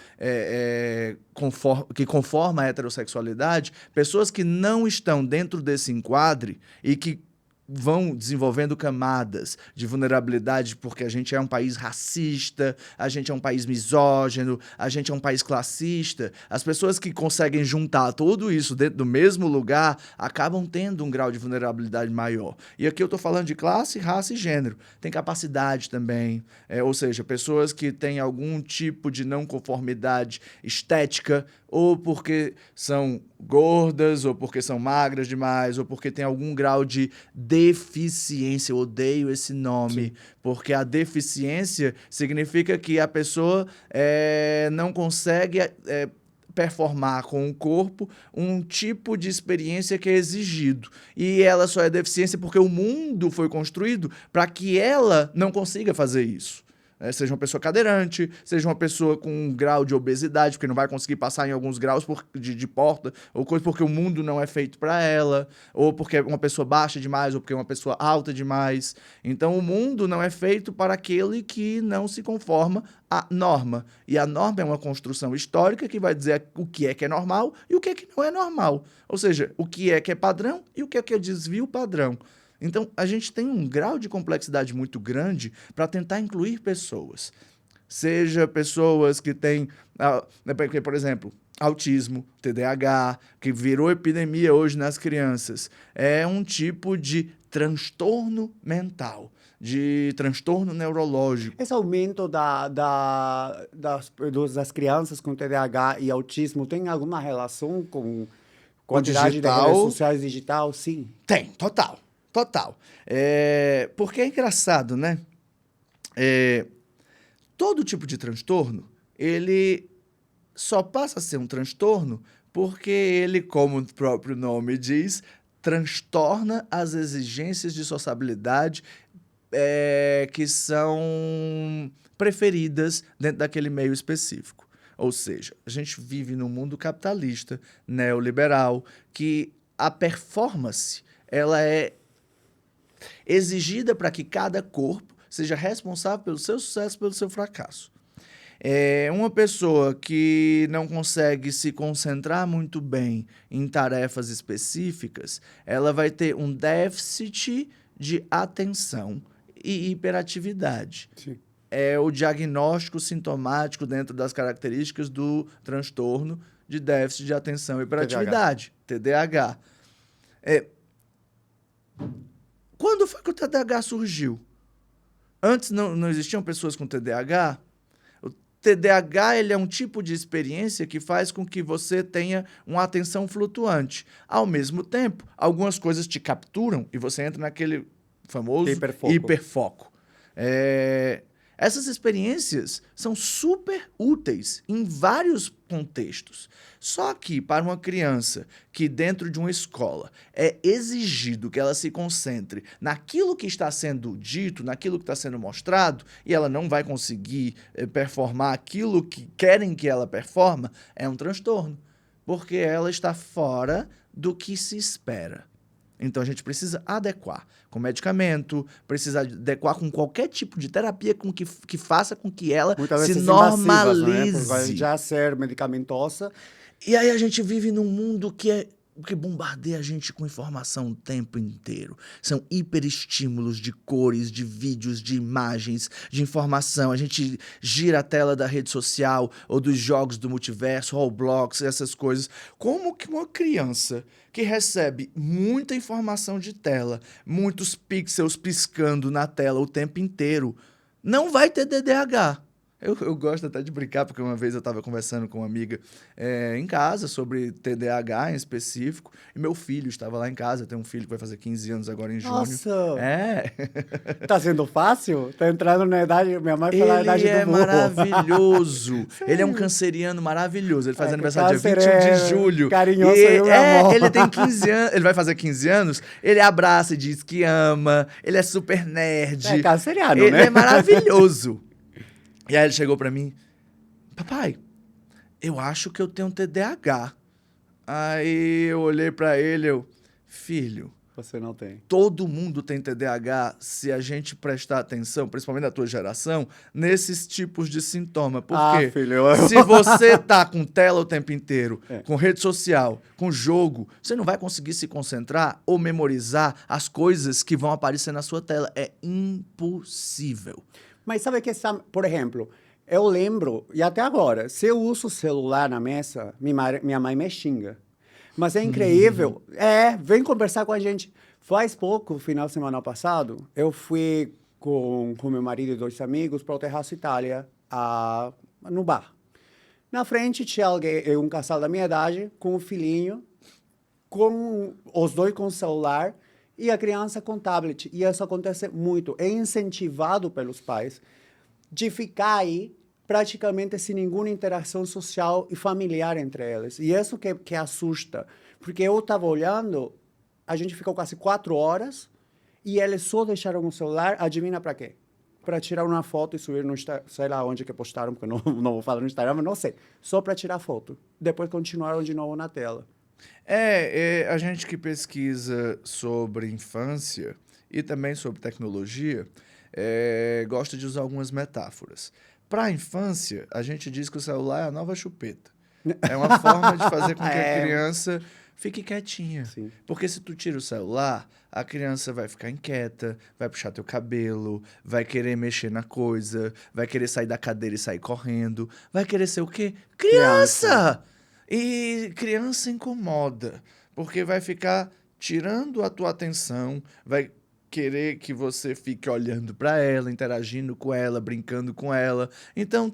que conforma a heterossexualidade, pessoas que não estão dentro desse enquadre e que vão desenvolvendo camadas de vulnerabilidade porque a gente é um país racista, a gente é um país misógino, a gente é um país classista. As pessoas que conseguem juntar tudo isso dentro do mesmo lugar acabam tendo um grau de vulnerabilidade maior. E aqui eu estou falando de classe, raça e gênero. Tem capacidade também, ou seja, pessoas que têm algum tipo de não conformidade estética, ou porque são gordas, ou porque são magras demais, ou porque tem algum grau de deficiência. Eu odeio esse nome, sim, porque a deficiência significa que a pessoa não consegue performar com o corpo um tipo de experiência que é exigido. E ela só é deficiência porque o mundo foi construído para que ela não consiga fazer isso. Seja uma pessoa cadeirante, seja uma pessoa com um grau de obesidade, porque não vai conseguir passar em alguns graus de porta, ou coisa porque o mundo não é feito para ela, ou porque é uma pessoa baixa demais, ou porque é uma pessoa alta demais. Então, o mundo não é feito para aquele que não se conforma à norma. E a norma é uma construção histórica que vai dizer o que é normal e o que não é normal. Ou seja, o que é padrão e o que é desvio padrão. Então, a gente tem um grau de complexidade muito grande para tentar incluir pessoas. Seja pessoas que têm, por exemplo, autismo, TDAH, que virou epidemia hoje nas crianças. É um tipo de transtorno mental, de transtorno neurológico. Esse aumento das crianças com TDAH e autismo tem alguma relação com a quantidade de redes sociais digital? Sim. Tem, total. Total. Porque é engraçado, né? Todo tipo de transtorno, ele só passa a ser um transtorno porque ele, como o próprio nome diz, transtorna as exigências de sociabilidade que são preferidas dentro daquele meio específico. Ou seja, a gente vive num mundo capitalista, neoliberal, que a performance ela é exigida para que cada corpo seja responsável pelo seu sucesso, pelo seu fracasso. Uma pessoa que não consegue se concentrar muito bem em tarefas específicas, ela vai ter um déficit de atenção e hiperatividade. Sim. É o diagnóstico sintomático dentro das características do transtorno de déficit de atenção e hiperatividade, TDAH. Quando foi que o TDAH surgiu? Antes não existiam pessoas com TDAH? O TDAH ele é um tipo de experiência que faz com que você tenha uma atenção flutuante. Ao mesmo tempo, algumas coisas te capturam e você entra naquele famoso hiperfoco. Essas experiências são super úteis em vários contextos. Só que para uma criança que dentro de uma escola é exigido que ela se concentre naquilo que está sendo dito, naquilo que está sendo mostrado, e ela não vai conseguir performar aquilo que querem que ela performa, é um transtorno. Porque ela está fora do que se espera. Então, a gente precisa adequar com medicamento, precisa adequar com qualquer tipo de terapia que faça com que ela se normalize. Invasivas, né? Por já ser medicamentosa. E aí a gente vive num mundo que bombardeia a gente com informação o tempo inteiro. São hiperestímulos de cores, de vídeos, de imagens, de informação. A gente gira a tela da rede social ou dos jogos do multiverso, Roblox, essas coisas. Como que uma criança que recebe muita informação de tela, muitos pixels piscando na tela o tempo inteiro, não vai ter TDAH? Eu gosto até de brincar, porque uma vez eu estava conversando com uma amiga em casa sobre TDAH em específico, e meu filho estava lá em casa. Eu tenho um filho que vai fazer 15 anos agora em junho. Nossa! É. Tá sendo fácil? Tá entrando na idade. Minha mãe fala a Ele idade do é burro. maravilhoso. Ele é um Sério? canceriano maravilhoso. Ele faz É, que aniversário dia câncer 21 de é julho. carinhoso e um amor. Ele tem 15 anos, ele vai fazer 15 anos, ele abraça e diz que ama, ele é super nerd. É canceriano, Ele né? é maravilhoso. E aí ele chegou pra mim, papai, eu acho que eu tenho TDAH. Aí eu olhei pra ele, filho, Você não tem. todo mundo tem TDAH se a gente prestar atenção, principalmente na tua geração, nesses tipos de sintoma. Por quê? Filho, Se você tá com tela o tempo inteiro, É. com rede social, com jogo, você não vai conseguir se concentrar ou memorizar as coisas que vão aparecer na sua tela. É impossível. Mas sabe que, por exemplo, eu lembro, e até agora, se eu uso o celular na mesa, minha mãe me xinga. Mas é incrível. Vem conversar com a gente. Faz pouco, final de semana passado, eu fui com meu marido e 2 amigos para o Terraço Itália, no bar. Na frente tinha alguém, um casal da minha idade, com um filhinho, com os dois com celular e a criança com tablet. E isso acontece muito. É incentivado pelos pais de ficar aí praticamente sem nenhuma interação social e familiar entre eles. E isso que assusta. Porque eu estava olhando, a gente ficou quase 4 horas e eles só deixaram o celular, adivinha para quê? Para tirar uma foto e subir no Instagram, sei lá onde que postaram, porque não vou falar no Instagram, mas não sei. Só para tirar foto. Depois continuaram de novo na tela. A gente que pesquisa sobre infância e também sobre tecnologia, gosta de usar algumas metáforas. Para a infância, a gente diz que o celular é a nova chupeta. É uma forma de fazer com que a criança fique quietinha. Sim. Porque se tu tira o celular, a criança vai ficar inquieta, vai puxar teu cabelo, vai querer mexer na coisa, vai querer sair da cadeira e sair correndo, vai querer ser o quê? Criança! E criança incomoda, porque vai ficar tirando a tua atenção, vai querer que você fique olhando para ela, interagindo com ela, brincando com ela. Então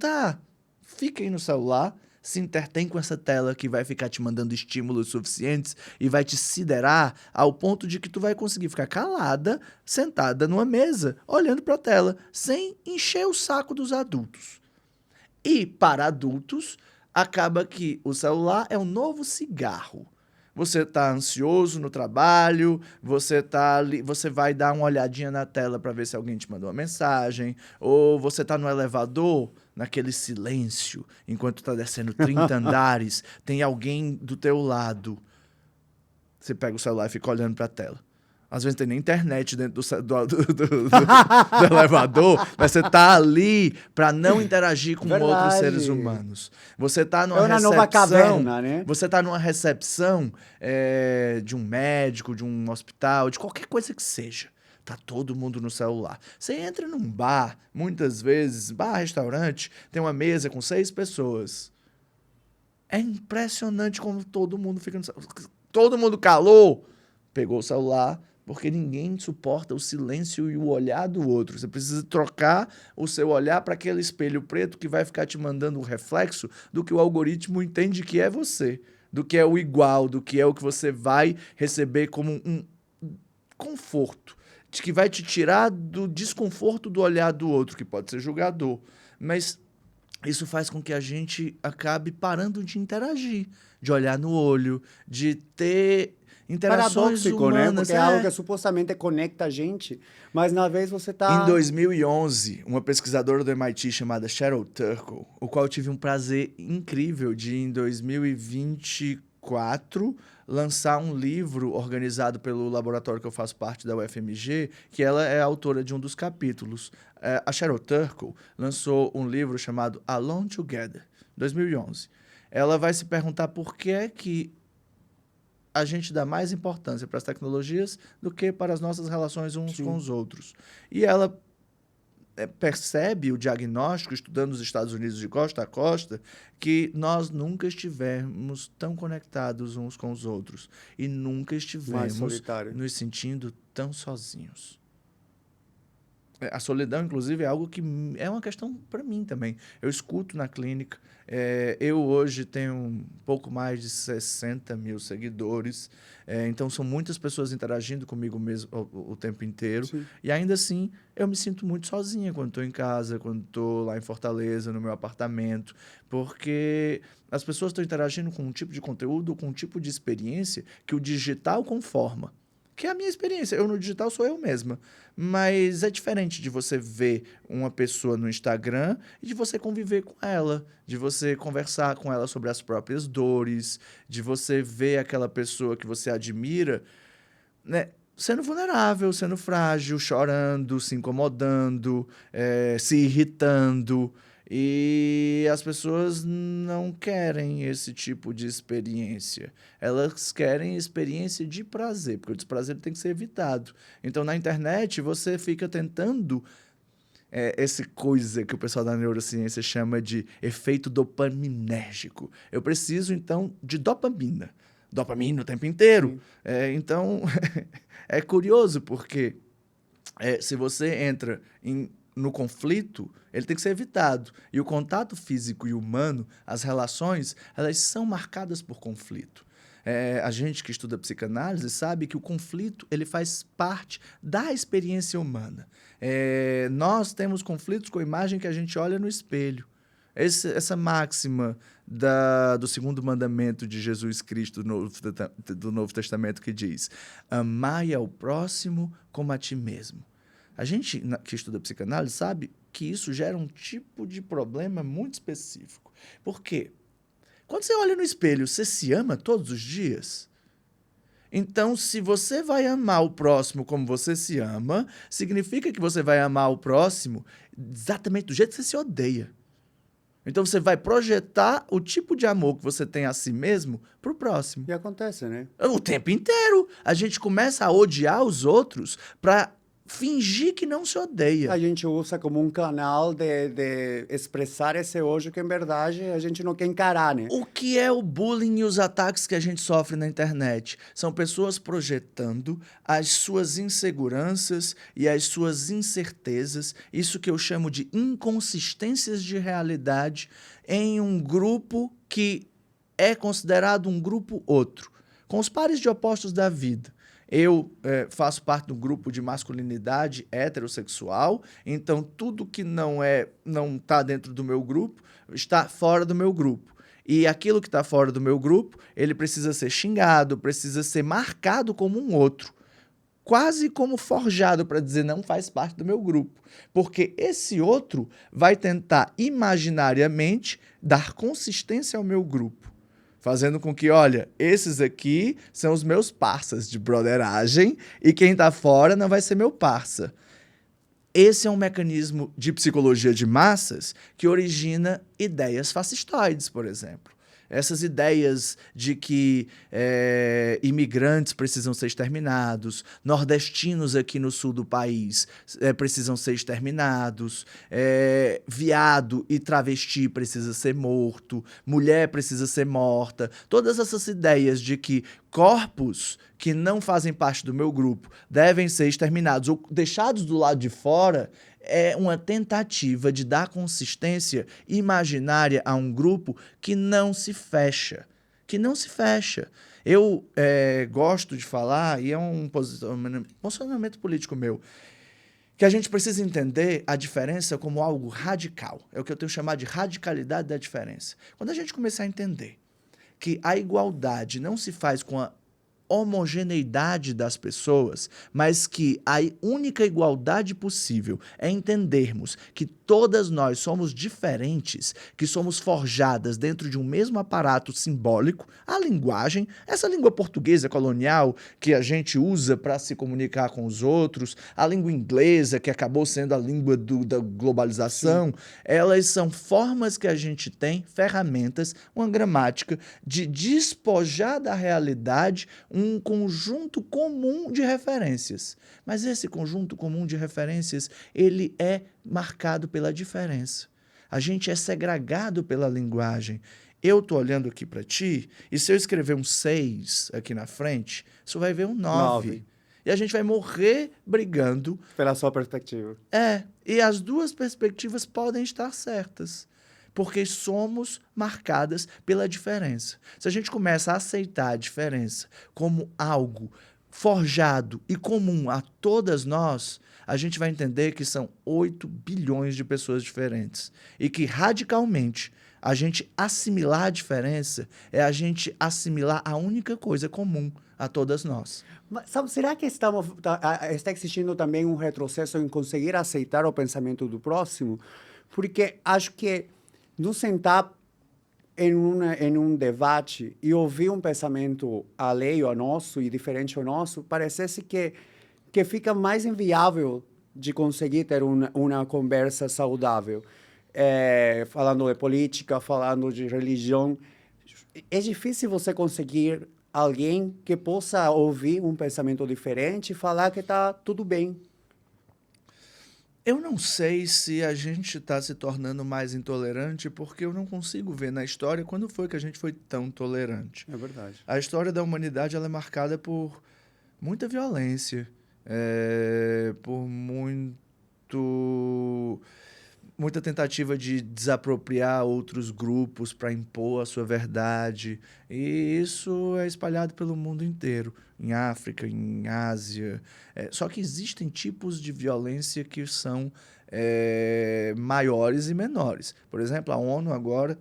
fica aí no celular, se entretém com essa tela que vai ficar te mandando estímulos suficientes e vai te siderar ao ponto de que tu vai conseguir ficar calada, sentada numa mesa, olhando para a tela, sem encher o saco dos adultos. E para adultos, acaba que o celular é um novo cigarro. Você está ansioso no trabalho, você vai dar uma olhadinha na tela para ver se alguém te mandou uma mensagem, ou você está no elevador, naquele silêncio, enquanto está descendo 30 andares, tem alguém do teu lado. Você pega o celular e fica olhando para a tela. Às vezes não tem nem internet dentro do elevador, mas você tá ali para não interagir com outros seres humanos. Você tá numa recepção... nova caverna, né? Você tá numa recepção de um médico, de um hospital, de qualquer coisa que seja. Tá todo mundo no celular. Você entra num bar, muitas vezes, bar, restaurante, tem uma mesa com 6 pessoas. É impressionante como todo mundo fica no celular. Todo mundo calou, pegou o celular, porque ninguém suporta o silêncio e o olhar do outro. Você precisa trocar o seu olhar para aquele espelho preto que vai ficar te mandando um reflexo do que o algoritmo entende que é você, do que é o igual, do que é o que você vai receber como um conforto, de que vai te tirar do desconforto do olhar do outro, que pode ser julgador. Mas isso faz com que a gente acabe parando de interagir, de olhar no olho, de ter interações Paradóxico, humanas. né? Porque é algo que supostamente conecta a gente, mas na vez você tá... Em 2011, uma pesquisadora do MIT chamada Cheryl Turkle, o qual eu tive um prazer incrível de, em 2024, lançar um livro organizado pelo laboratório que eu faço parte da UFMG, que ela é autora de um dos capítulos. A Cheryl Turkle lançou um livro chamado Alone Together, 2011. Ela vai se perguntar por que é que a gente dá mais importância para as tecnologias do que para as nossas relações uns com os outros. E ela percebe o diagnóstico, estudando os Estados Unidos de costa a costa, que nós nunca estivemos tão conectados uns com os outros e nunca estivemos nos sentindo tão sozinhos. A solidão, inclusive, é algo que é uma questão para mim também. Eu escuto na clínica. Eu hoje tenho um pouco mais de 60 mil seguidores. Então, são muitas pessoas interagindo comigo mesmo o tempo inteiro. Sim. E ainda assim, eu me sinto muito sozinha quando estou em casa, quando estou lá em Fortaleza, no meu apartamento. Porque as pessoas estão interagindo com um tipo de conteúdo, com um tipo de experiência que o digital conforma. Que é a minha experiência. Eu no digital sou eu mesma. Mas é diferente de você ver uma pessoa no Instagram e de você conviver com ela, de você conversar com ela sobre as próprias dores, de você ver aquela pessoa que você admira, né, sendo vulnerável, sendo frágil, chorando, se incomodando, se irritando. E as pessoas não querem esse tipo de experiência. Elas querem experiência de prazer, porque o desprazer tem que ser evitado. Então, na internet, você fica tentando essa coisa que o pessoal da neurociência chama de efeito dopaminérgico. Eu preciso, então, de dopamina. Dopamina o tempo inteiro. Sim. Então, é curioso, porque se você entra no conflito, ele tem que ser evitado. E o contato físico e humano, as relações, elas são marcadas por conflito. A gente que estuda psicanálise sabe que o conflito ele faz parte da experiência humana. Nós temos conflitos com a imagem que a gente olha no espelho. Essa máxima do segundo mandamento de Jesus Cristo do Novo Testamento que diz: amai ao próximo como a ti mesmo. A gente que estuda psicanálise sabe que isso gera um tipo de problema muito específico. Por quê? Quando você olha no espelho, você se ama todos os dias? Então, se você vai amar o próximo como você se ama, significa que você vai amar o próximo exatamente do jeito que você se odeia. Então, você vai projetar o tipo de amor que você tem a si mesmo para o próximo. E acontece, né? O tempo inteiro. A gente começa a odiar os outros para fingir que não se odeia. A gente usa como um canal de expressar esse ódio que, em verdade, a gente não quer encarar, né? O que é o bullying e os ataques que a gente sofre na internet? São pessoas projetando as suas inseguranças e as suas incertezas, isso que eu chamo de inconsistências de realidade, em um grupo que é considerado um grupo outro, com os pares de opostos da vida. Eu faço parte do grupo de masculinidade heterossexual, então tudo que não está dentro do meu grupo está fora do meu grupo. E aquilo que está fora do meu grupo, ele precisa ser xingado, precisa ser marcado como um outro. Quase como forjado para dizer não faz parte do meu grupo. Porque esse outro vai tentar imaginariamente dar consistência ao meu grupo. Fazendo com que, olha, esses aqui são os meus parças de broderagem e quem tá fora não vai ser meu parça. Esse é um mecanismo de psicologia de massas que origina ideias fascistoides, por exemplo. Essas ideias de que imigrantes precisam ser exterminados, nordestinos aqui no sul do país precisam ser exterminados, viado e travesti precisa ser morto, mulher precisa ser morta. Todas essas ideias de que corpos que não fazem parte do meu grupo devem ser exterminados ou deixados do lado de fora é uma tentativa de dar consistência imaginária a um grupo que não se fecha. Que não se fecha. Eu gosto de falar, e é um posicionamento político meu, que a gente precisa entender a diferença como algo radical. É o que eu tenho chamado de radicalidade da diferença. Quando a gente começar a entender que a igualdade não se faz com a homogeneidade das pessoas, mas que a única igualdade possível é entendermos que todas nós somos diferentes, que somos forjadas dentro de um mesmo aparato simbólico, a linguagem, essa língua portuguesa colonial que a gente usa para se comunicar com os outros, a língua inglesa que acabou sendo a língua da globalização, elas são formas que a gente tem, ferramentas, uma gramática de despojar da realidade um conjunto comum de referências. Mas esse conjunto comum de referências, ele é marcado pela diferença. A gente é segregado pela linguagem. Eu estou olhando aqui para ti, e se eu escrever um 6 aqui na frente, você vai ver um 9. E a gente vai morrer brigando. Pela sua perspectiva. E as duas perspectivas podem estar certas, porque somos marcadas pela diferença. Se a gente começa a aceitar a diferença como algo forjado e comum a todas nós, a gente vai entender que são 8 bilhões de pessoas diferentes e que radicalmente a gente assimilar a diferença é a gente assimilar a única coisa comum a todas nós. Mas, sabe, será que está existindo também um retrocesso em conseguir aceitar o pensamento do próximo? Porque acho que nos sentar em um debate e ouvir um pensamento alheio ao nosso e diferente ao nosso, parece que fica mais inviável de conseguir ter uma conversa saudável. Falando de política, falando de religião, é difícil você conseguir alguém que possa ouvir um pensamento diferente e falar que está tudo bem. Eu não sei se a gente está se tornando mais intolerante, porque eu não consigo ver na história quando foi que a gente foi tão tolerante. É verdade. A história da humanidade ela é marcada por muita violência, por muita tentativa de desapropriar outros grupos para impor a sua verdade. E isso é espalhado pelo mundo inteiro, em África, em Ásia. Só que existem tipos de violência que são maiores e menores. Por exemplo, a ONU agora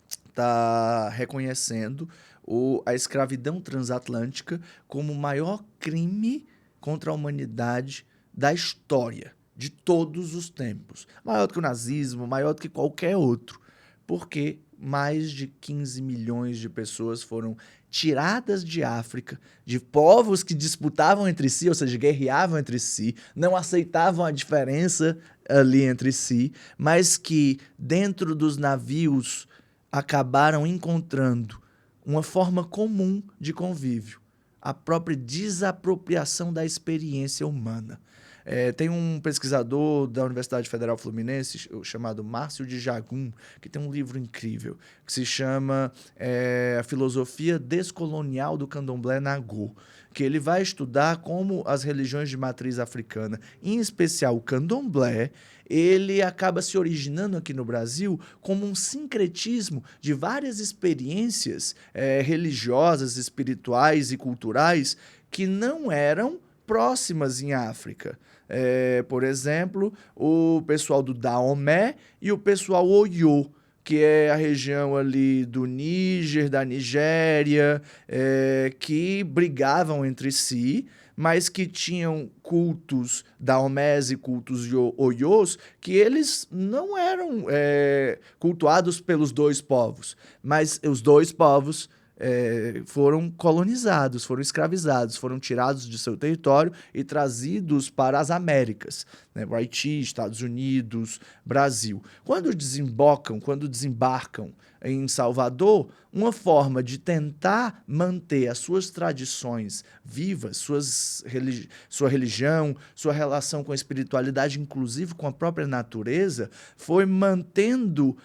está reconhecendo a escravidão transatlântica como o maior crime contra a humanidade da história, de todos os tempos. Maior do que o nazismo, maior do que qualquer outro. Porque mais de 15 milhões de pessoas foram tiradas de África, de povos que disputavam entre si, ou seja, guerreavam entre si, não aceitavam a diferença ali entre si, mas que dentro dos navios acabaram encontrando uma forma comum de convívio, a própria desapropriação da experiência humana. Tem um pesquisador da Universidade Federal Fluminense chamado Márcio de Jagum, que tem um livro incrível, que se chama A Filosofia Descolonial do Candomblé Nagô, que ele vai estudar como as religiões de matriz africana, em especial o candomblé, ele acaba se originando aqui no Brasil como um sincretismo de várias experiências religiosas, espirituais e culturais que não eram próximas em África. Por exemplo, o pessoal do Daomé e o pessoal Oyo, que é a região ali do Níger, da Nigéria, que brigavam entre si, mas que tinham cultos daomés e cultos Oyôs, que eles não eram cultuados pelos dois povos, mas os dois povos foram colonizados, foram escravizados, foram tirados de seu território e trazidos para as Américas, né? Haiti, Estados Unidos, Brasil. Quando desembarcam em Salvador, uma forma de tentar manter as suas tradições vivas, sua religião, sua relação com a espiritualidade, inclusive com a própria natureza, foi mantendo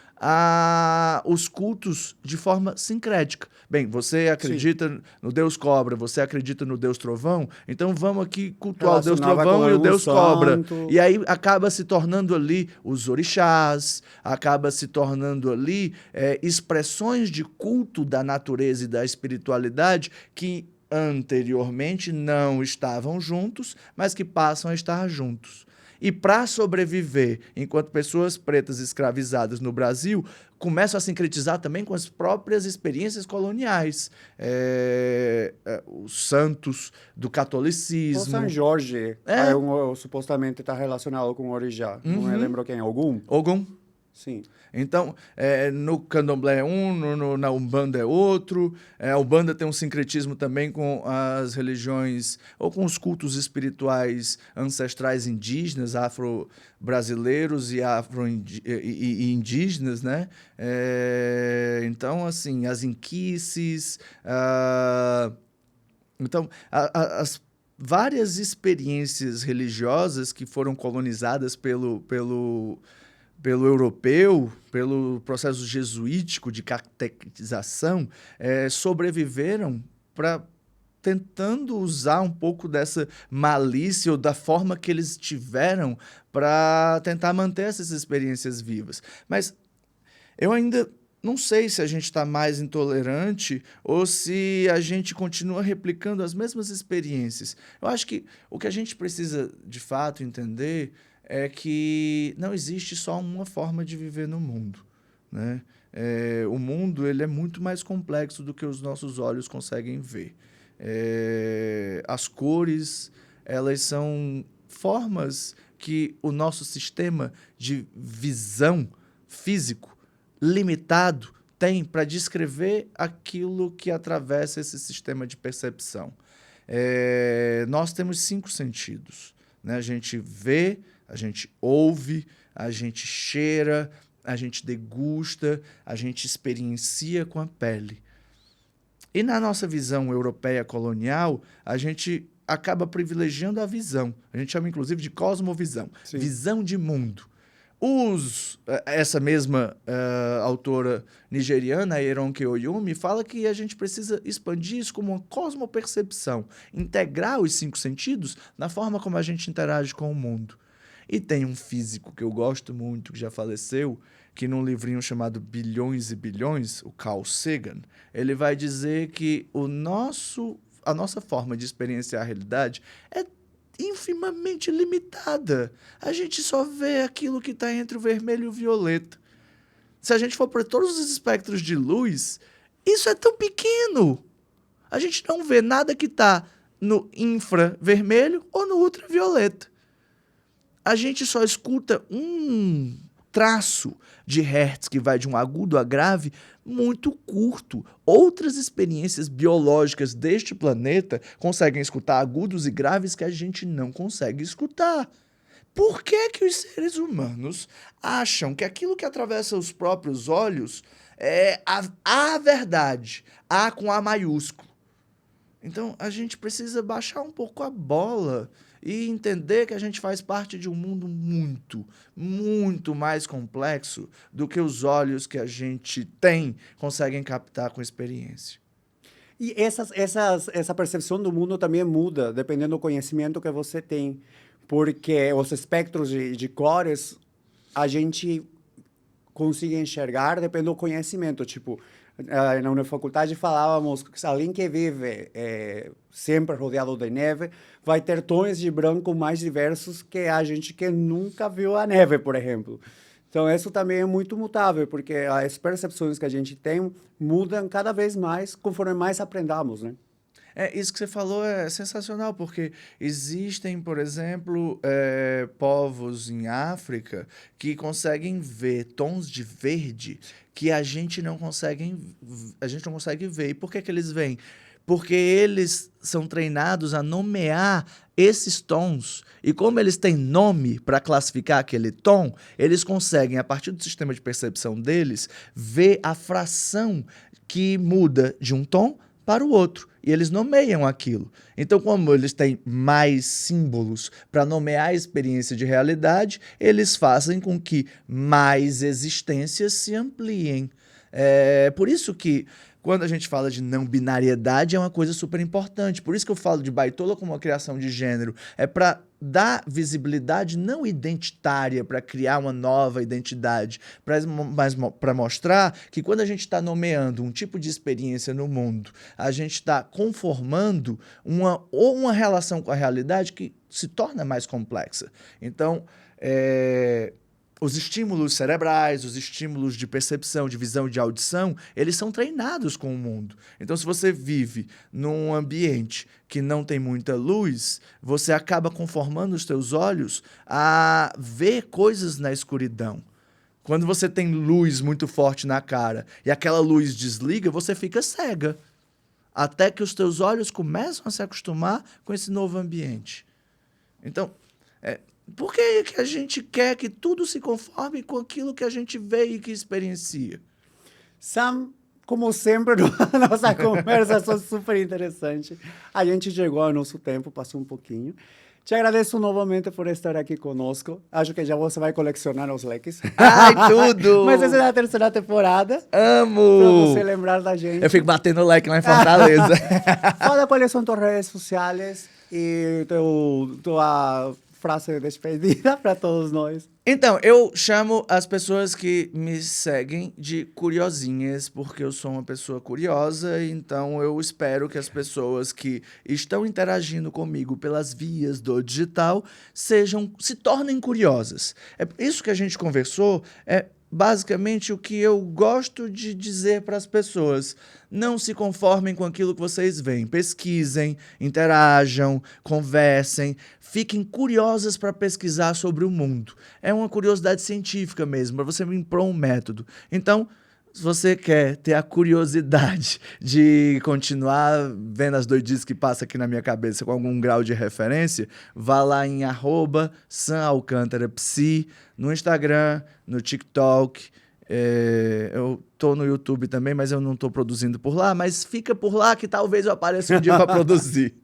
os cultos de forma sincrética. Bem, você acredita no Deus Cobra, você acredita no Deus Trovão, então vamos aqui cultuar o Deus Trovão e o Deus Cobra. E aí acaba se tornando ali os orixás, acaba se tornando ali expressões de culto da natureza e da espiritualidade que anteriormente não estavam juntos, mas que passam a estar juntos. E para sobreviver, enquanto pessoas pretas escravizadas no Brasil começam a sincretizar também com as próprias experiências coloniais. Os santos do catolicismo. O São Jorge supostamente está relacionado com o orixá. Não me lembro quem, Ogum? Ogum. Sim. Então, no candomblé é um, na Umbanda é outro. A Umbanda tem um sincretismo também com as religiões, ou com os cultos espirituais ancestrais indígenas, afro-brasileiros e indígenas, né? Então, assim, as inquices... Então, as várias experiências religiosas que foram colonizadas pelo europeu, pelo processo jesuítico de catequização, sobreviveram para tentando usar um pouco dessa malícia ou da forma que eles tiveram para tentar manter essas experiências vivas. Mas eu ainda não sei se a gente está mais intolerante ou se a gente continua replicando as mesmas experiências. Eu acho que o que a gente precisa, de fato, entender é que não existe só uma forma de viver no mundo, né? O mundo ele é muito mais complexo do que os nossos olhos conseguem ver. As cores, elas são formas que o nosso sistema de visão físico limitado tem para descrever aquilo que atravessa esse sistema de percepção. Nós temos 5 sentidos, né? A gente vê, a gente ouve, a gente cheira, a gente degusta, a gente experiencia com a pele. E na nossa visão europeia colonial, a gente acaba privilegiando a visão. A gente chama, inclusive, de cosmovisão. Sim. Visão de mundo. Essa mesma autora nigeriana, Eronke Oyumi, fala que a gente precisa expandir isso como uma cosmopercepção, integrar os 5 sentidos na forma como a gente interage com o mundo. E tem um físico que eu gosto muito, que já faleceu, que num livrinho chamado Bilhões e Bilhões, o Carl Sagan, ele vai dizer que a nossa forma de experienciar a realidade é infimamente limitada. A gente só vê aquilo que está entre o vermelho e o violeta. Se a gente for para todos os espectros de luz, isso é tão pequeno. A gente não vê nada que está no infravermelho ou no ultravioleta. A gente só escuta um traço de hertz que vai de um agudo a grave muito curto. Outras experiências biológicas deste planeta conseguem escutar agudos e graves que a gente não consegue escutar. Por que que os seres humanos acham que aquilo que atravessa os próprios olhos é a verdade, A com A maiúsculo? Então, a gente precisa baixar um pouco a bola e entender que a gente faz parte de um mundo muito, muito mais complexo do que os olhos que a gente tem conseguem captar com experiência. E essa percepção do mundo também muda dependendo do conhecimento que você tem, porque os espectros de cores a gente consegue enxergar dependendo do conhecimento, tipo, na faculdade falávamos que alguém que vive sempre rodeado de neve vai ter tons de branco mais diversos que a gente que nunca viu a neve, por exemplo. Então, isso também é muito mutável, porque as percepções que a gente tem mudam cada vez mais conforme mais aprendamos, né? Isso que você falou é sensacional, porque existem, por exemplo, povos em África que conseguem ver tons de verde que a gente não consegue ver. E por que que eles veem? Porque eles são treinados a nomear esses tons. E como eles têm nome para classificar aquele tom, eles conseguem, a partir do sistema de percepção deles, ver a fração que muda de um tom para o outro. E eles nomeiam aquilo. Então, como eles têm mais símbolos para nomear a experiência de realidade, eles fazem com que mais existências se ampliem. Por isso que, quando a gente fala de não binariedade, é uma coisa super importante. Por isso que eu falo de Baitola como uma criação de gênero. É para dar visibilidade não identitária, para criar uma nova identidade, mas para mostrar que quando a gente está nomeando um tipo de experiência no mundo, a gente está conformando uma relação com a realidade que se torna mais complexa. Então, os estímulos cerebrais, os estímulos de percepção, de visão e de audição, eles são treinados com o mundo. Então, se você vive num ambiente que não tem muita luz, você acaba conformando os teus olhos a ver coisas na escuridão. Quando você tem luz muito forte na cara e aquela luz desliga, você fica cega. Até que os teus olhos começam a se acostumar com esse novo ambiente. Então, por que que a gente quer que tudo se conforme com aquilo que a gente vê e que experiencia? Sam, como sempre, nossa conversa foi super interessante. A gente chegou ao nosso tempo, passou um pouquinho. Te agradeço novamente por estar aqui conosco. Acho que já você vai colecionar os leques. Ai, tudo! Mas essa é a terceira temporada. Amo! Pra você lembrar da gente. Eu fico batendo like lá em Fortaleza. Fala quais são tuas redes sociais e tua frase de despedida para todos nós. Então, eu chamo as pessoas que me seguem de curiosinhas, porque eu sou uma pessoa curiosa, então eu espero que as pessoas que estão interagindo comigo pelas vias do digital se tornem curiosas. É isso que a gente conversou, é basicamente o que eu gosto de dizer para as pessoas. Não se conformem com aquilo que vocês veem. Pesquisem, interajam, conversem, fiquem curiosas para pesquisar sobre o mundo. É uma curiosidade científica mesmo, para você impor um método. Então, se você quer ter a curiosidade de continuar vendo as doidices que passam aqui na minha cabeça com algum grau de referência, vá lá em @SamAlcântaraPsi, no Instagram, no TikTok. Eu tô no YouTube também, mas eu não tô produzindo por lá. Mas fica por lá que talvez eu apareça um dia para produzir.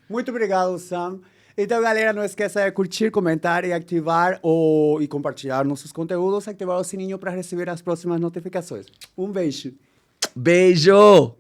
Muito obrigado, Sam. Então, galera, não esqueça de curtir, comentar e ativar e compartilhar nossos conteúdos, ativar o sininho para receber as próximas notificações. Um beijo. Beijo!